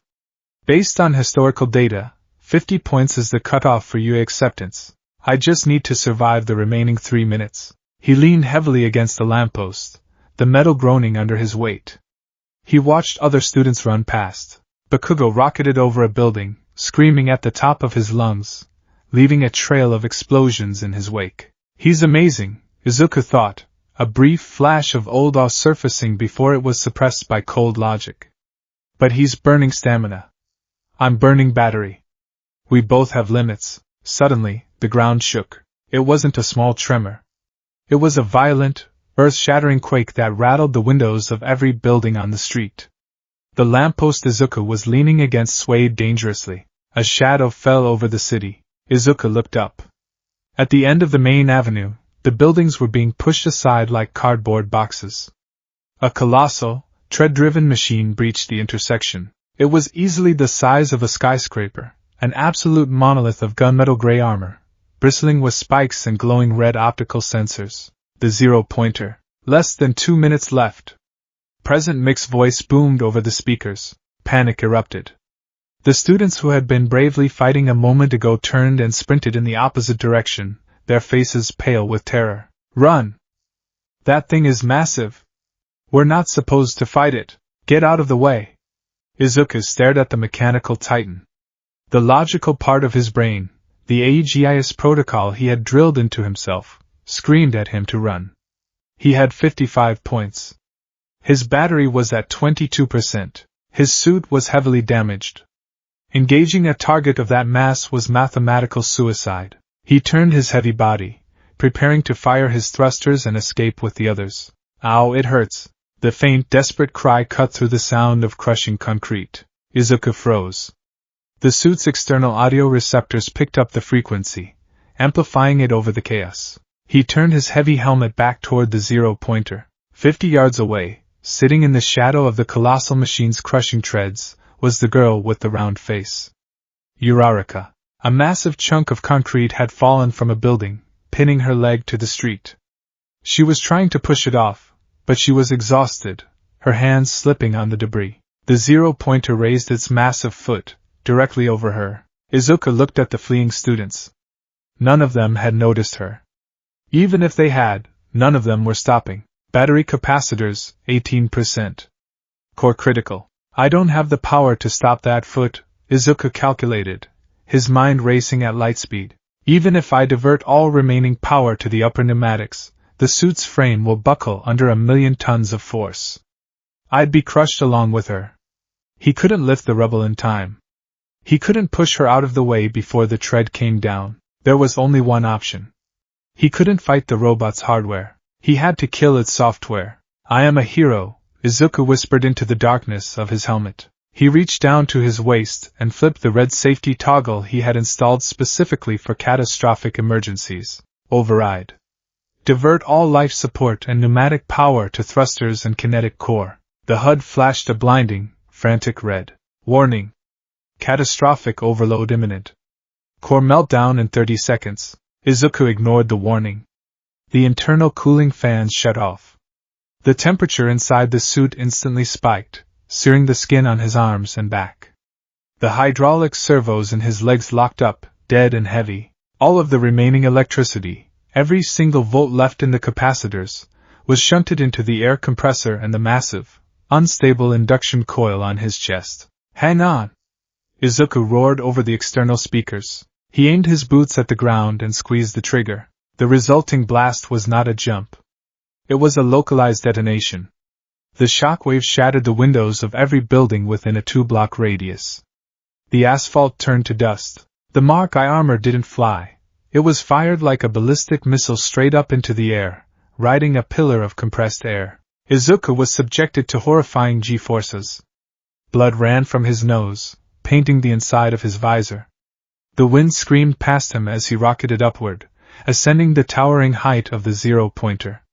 Based on historical data, 50 points is the cutoff for UA acceptance. I just need to survive the remaining 3 minutes. He leaned heavily against the lamppost, the metal groaning under his weight. He watched other students run past. Bakugo rocketed over a building, screaming at the top of his lungs, leaving a trail of explosions in his wake. He's amazing, Izuku thought, a brief flash of old awe surfacing before it was suppressed by cold logic. But he's burning stamina. I'm burning battery. We both have limits. Suddenly, the ground shook. It wasn't a small tremor. It was a violent, earth-shattering quake that rattled the windows of every building on the street. The lamppost Izuku was leaning against swayed dangerously. A shadow fell over the city. Izuku looked up. At the end of the main avenue, the buildings were being pushed aside like cardboard boxes. A colossal, tread-driven machine breached the intersection. It was easily the size of a skyscraper, an absolute monolith of gunmetal gray armor, bristling with spikes and glowing red optical sensors. The zero-pointer. Less than 2 minutes left. President Mick's voice boomed over the speakers. Panic erupted. The students who had been bravely fighting a moment ago turned and sprinted in the opposite direction, their faces pale with terror. Run! That thing is massive. We're not supposed to fight it. Get out of the way. Izuku stared at the mechanical titan. The logical part of his brain, the AEGIS protocol he had drilled into himself, screamed at him to run. He had 55 points. His battery was at 22%. His suit was heavily damaged. Engaging a target of that mass was mathematical suicide. He turned his heavy body, preparing to fire his thrusters and escape with the others. Ow, it hurts. The faint, desperate cry cut through the sound of crushing concrete. Izuku froze. The suit's external audio receptors picked up the frequency, amplifying it over the chaos. He turned his heavy helmet back toward the zero-pointer. 50 yards away, sitting in the shadow of the colossal machine's crushing treads, was the girl with the round face. Uraraka. A massive chunk of concrete had fallen from a building, pinning her leg to the street. She was trying to push it off, but she was exhausted, her hands slipping on the debris. The zero-pointer raised its massive foot, directly over her. Izuku looked at the fleeing students. None of them had noticed her. Even if they had, none of them were stopping. Battery capacitors, 18%. Core critical. I don't have the power to stop that foot, Izuku calculated, his mind racing at light speed. Even if I divert all remaining power to the upper pneumatics, the suit's frame will buckle under 1,000,000 tons of force. I'd be crushed along with her. He couldn't lift the rubble in time. He couldn't push her out of the way before the tread came down. There was only one option. He couldn't fight the robot's hardware. He had to kill its software. I am a hero, Izuku whispered into the darkness of his helmet. He reached down to his waist and flipped the red safety toggle he had installed specifically for catastrophic emergencies. Override. Divert all life support and pneumatic power to thrusters and kinetic core. The HUD flashed a blinding, frantic red. Warning. Catastrophic overload imminent. Core meltdown in 30 seconds. Izuku ignored the warning. The internal cooling fans shut off. The temperature inside the suit instantly spiked, searing the skin on his arms and back. The hydraulic servos in his legs locked up, dead and heavy. All of the remaining electricity, every single volt left in the capacitors, was shunted into the air compressor and the massive, unstable induction coil on his chest. Hang on! Izuku roared over the external speakers. He aimed his boots at the ground and squeezed the trigger. The resulting blast was not a jump. It was a localized detonation. The shockwave shattered the windows of every building within a 2-block radius. The asphalt turned to dust. The Mark I armor didn't fly. It was fired like a ballistic missile straight up into the air, riding a pillar of compressed air. Izuku was subjected to horrifying G-forces. Blood ran from his nose, painting the inside of his visor. The wind screamed past him as he rocketed upward, ascending the towering height of the zero-pointer.